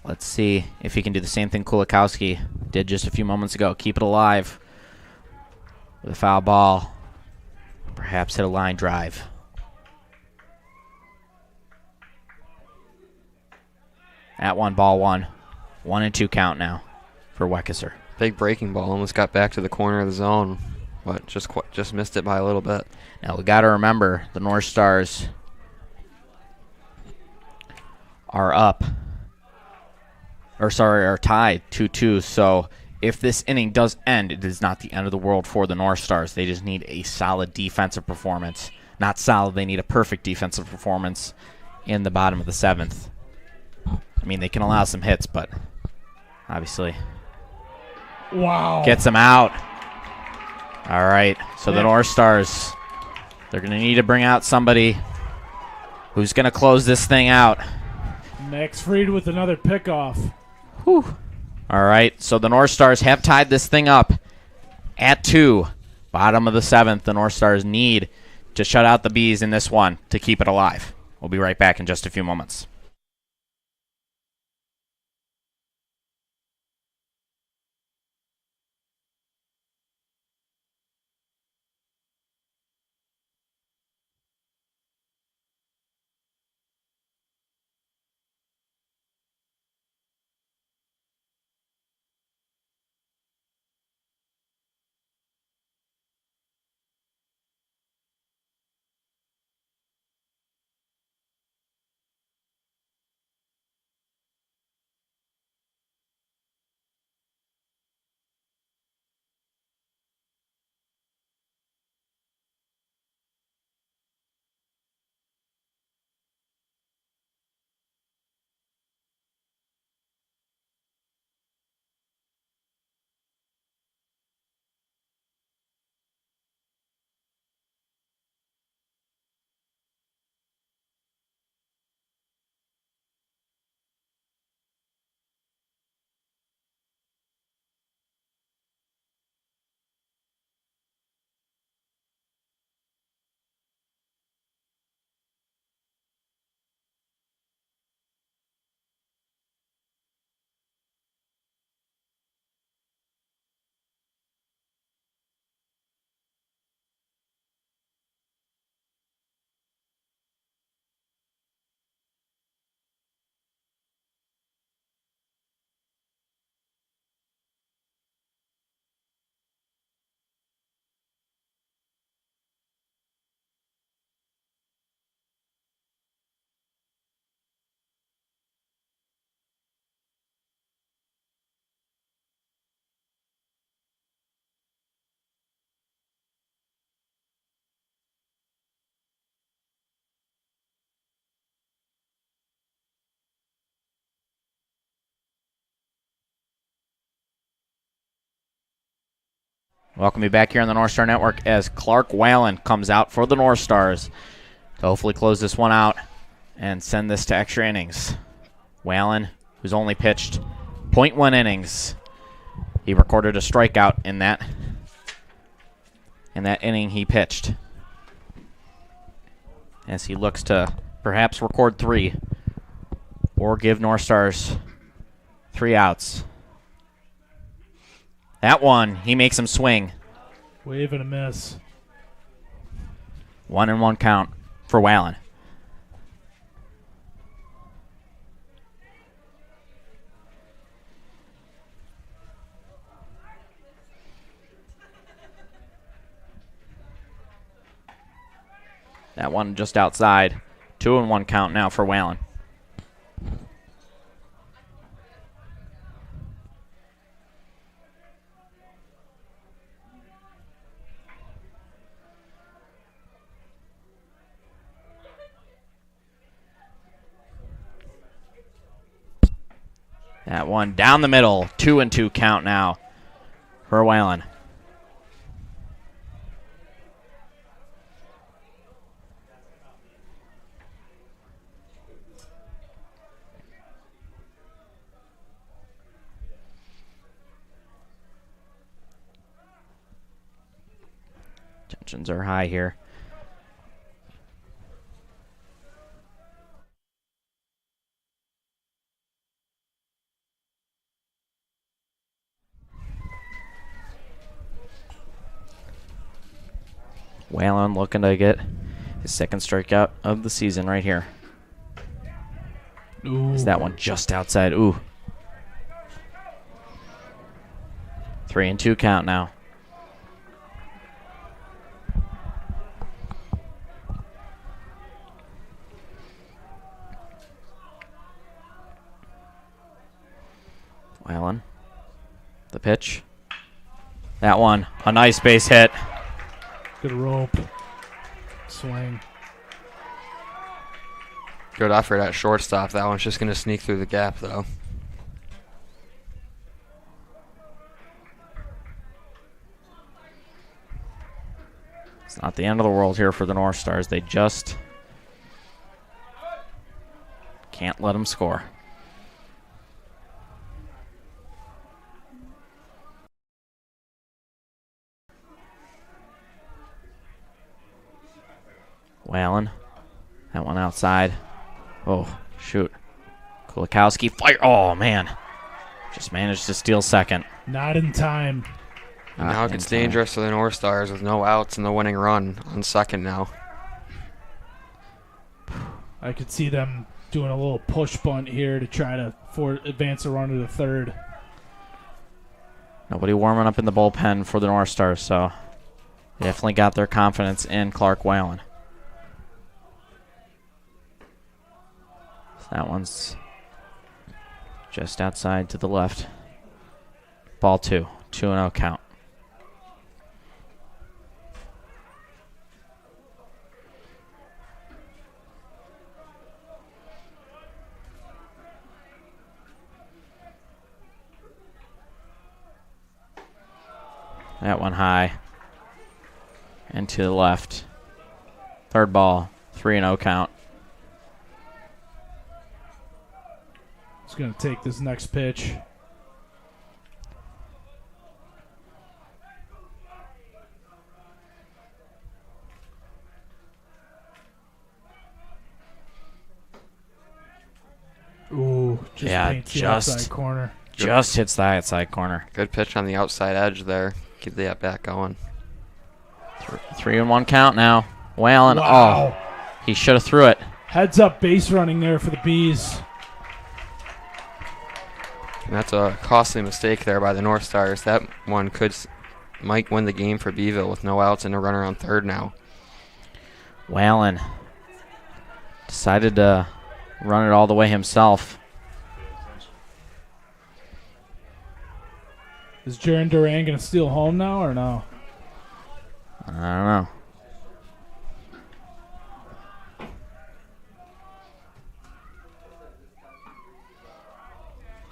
Let's see if he can do the same thing Kulikowski did just a few moments ago. Keep it alive with a foul ball. Perhaps hit a line drive. At 1, ball 1. 1-2 count now for Weckeser. Big breaking ball, almost got back to the corner of the zone, but just missed it by a little bit. Now we got to remember the Northstars are tied 2-2. So if this inning does end, it is not the end of the world for the Northstars. They just need a solid defensive performance. Not solid, they need a perfect defensive performance in the bottom of the 7th. I mean, they can allow some hits, but obviously Wow. gets them out. All right, so the Northstars They're going to need to bring out somebody who's going to close this thing out. Max Fried with another pickoff. Whew. All right, so the Northstars have tied this thing up at 2. Bottom of the 7th, the Northstars need to shut out the Bees in this one to keep it alive. We'll be right back in just a few moments. Welcome you back here on the North Star Network as Clark Whalen comes out for the North Stars to hopefully close this one out and send this to extra innings. Whalen, who's only pitched .1 innings. He recorded a strikeout in that inning he pitched, as he looks to perhaps record 3 or give North Stars 3 outs. That one, he makes him swing. Wave and a miss. 1-1 count for Whalen. That one just outside. 2-1 count now for Whalen. That one down the middle. 2-2 count now for Whalen. Tensions are high here. Whalen looking to get his second strikeout of the season right here. Ooh. Is that one just outside? Ooh. 3-2 count now. Whalen. The pitch. That one, a nice base hit. Good rope. Swing. Good effort at shortstop. That one's just going to sneak through the gap, though. It's not the end of the world here for the Northstars. They just can't let them score. Whalen. That one outside. Oh, shoot. Kulikowski. Fire. Oh, man. Just managed to steal second. Not in time. And now it gets dangerous for the Northstars with no outs and the winning run on second now. I could see them doing a little push bunt here to try to advance a runner to third. Nobody warming up in the bullpen for the Northstars, so they definitely got their confidence in Clark Whalen. That one's just outside to the left. Ball 2. 2-0 count. That one high. And to the left. Third ball. 3-0 count. He's going to take this next pitch. Ooh, paints the outside corner. Just hits the outside corner. Good pitch on the outside edge there. Keep that bat going. 3-1 count now. Whalen. Wow. Oh, he should have threw it. Heads up base running there for the Bees. And that's a costly mistake there by the Northstars. That one might win the game for Beeville with no outs and a runner on third now. Whalen decided to run it all the way himself. Is Jaron Duran going to steal home now or no? I don't know.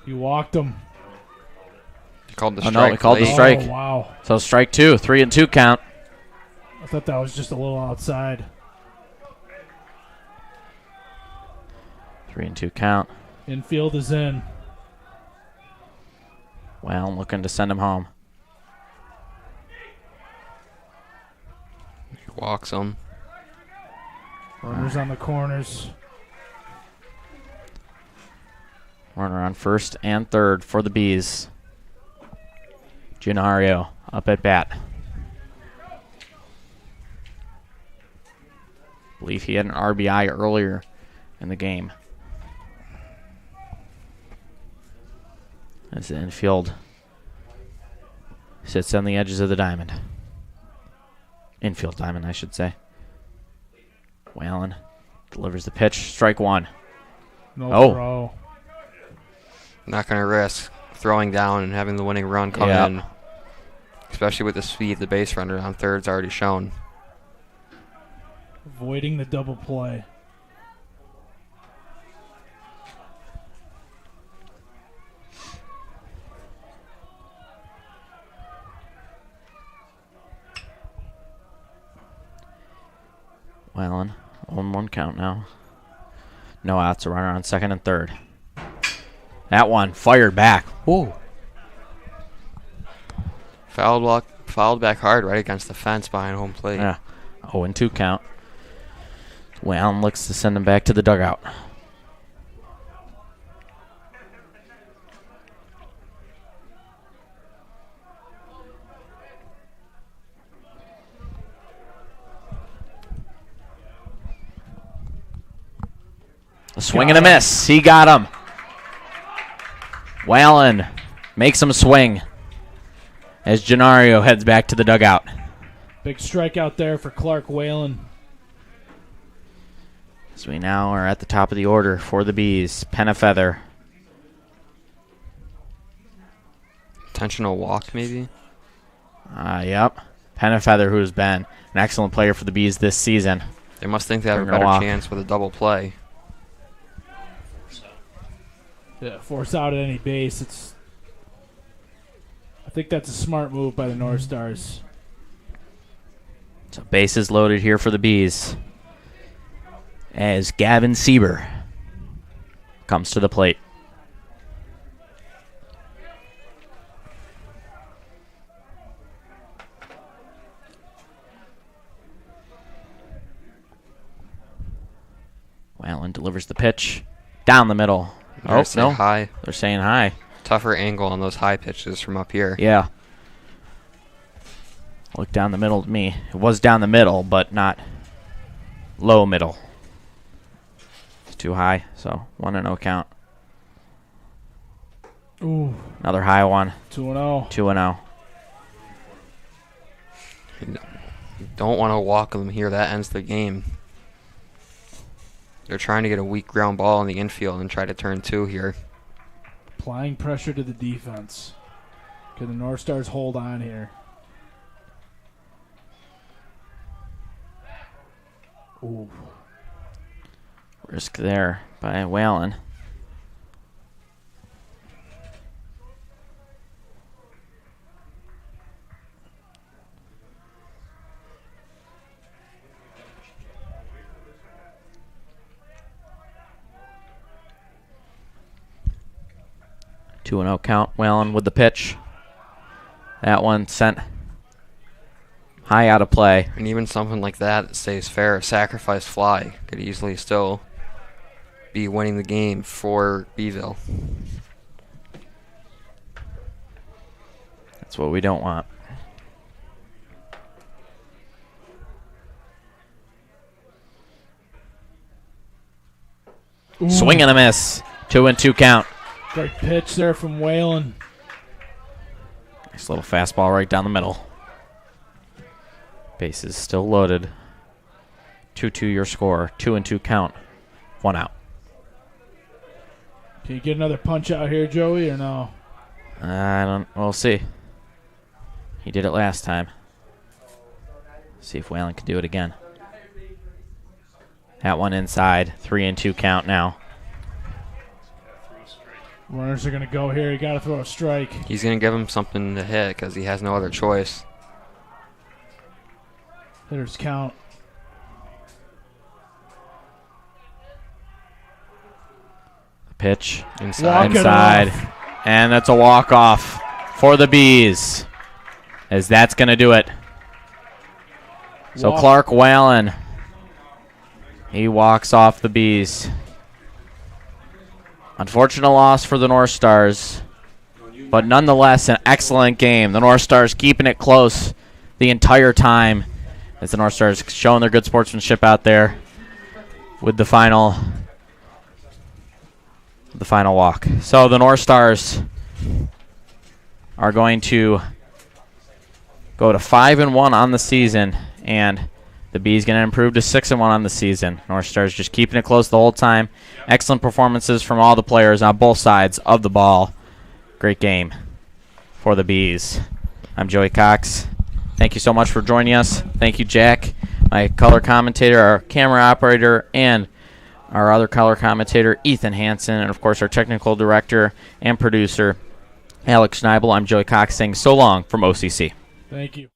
He walked him. He called the Oh, strike. no, he called the late. strike. Oh, wow. So strike 2. 3-2 count. I thought that was just a little outside. 3-2 count. Infield is in. Whalen looking to send him home. He walks him. Runners on the corners. Runner on first and third for the Bees. Gennaro up at bat. Believe he had an RBI earlier in the game. As the infield sits on the edges of the diamond. Infield diamond, I should say. Whalen delivers the pitch. Strike 1. No Oh. throw. Not going to risk throwing down and having the winning run come Yep. in. Especially with the speed the base runner on third's already shown. Avoiding the double play. Whalen, 1-1 count now. No outs, a runner on second and third. That one fired back. Whoa. Fouled back hard right against the fence behind home plate. Yeah. 0-2 count. Whalen looks to send him back to the dugout. A swing and a miss. He got him. Whalen makes him swing as Gennaro heads back to the dugout. Big strikeout there for Clark Whalen. So we now are at the top of the order for the Bees. Penafeather. Intentional walk, maybe? Yep. Penafeather, who's been an excellent player for the Bees this season. They must think they have a They're gonna better walk. chance with a double play. Yeah, force out at any base. I think that's a smart move by the Northstars. So bases loaded here for the Bees as Gavin Sieber comes to the plate. Whalen delivers the pitch down the middle. Oh, no. High. They're saying high. Tougher angle on those high pitches from up here. Yeah. Look down the middle to me. It was down the middle, but not low middle. It's too high, so 1-0 count. Ooh. Another high one. 2-0. 2-0. You don't want to walk them here. That ends the game. They're trying to get a weak ground ball in the infield and try to turn 2 here. Applying pressure to the defense. Can the Northstars hold on here? Ooh. Risk there by Whalen. Two and 0 count. Whalen with the pitch. That one sent high out of play. And even something like that stays fair. A sacrifice fly could easily still be winning the game for Beeville. That's what we don't want. Ooh. Swing and a miss. 2-2 count. Great pitch there from Whalen. Nice little fastball right down the middle. Bases still loaded. 2-2 your score. 2-2 count. 1 out. Can you get another punch out here, Joey, or no? We'll see. He did it last time. See if Whalen can do it again. That one inside. 3-2 count now. Runners are going to go here. You got to throw a strike. He's going to give him something to hit because he has no other choice. Hitters count. Pitch Inside. inside, and that's a walk-off for the Bees, as that's going to do it. So Clark Whalen, he walks off the Bees. Unfortunate loss for the Northstars, but nonetheless an excellent game. The Northstars keeping it close the entire time, as the Northstars showing their good sportsmanship out there with the final walk. So the Northstars are going to go to 5-1 on the season, and the Bees going to improve to 6-1 on the season. Northstars just keeping it close the whole time. Excellent performances from all the players on both sides of the ball. Great game for the Bees. I'm Joey Cox. Thank you so much for joining us. Thank you, Jack, my color commentator, our camera operator, and our other color commentator, Ethan Hanson, and, of course, our technical director and producer, Alex Schneible. I'm Joey Cox saying so long from OCC. Thank you.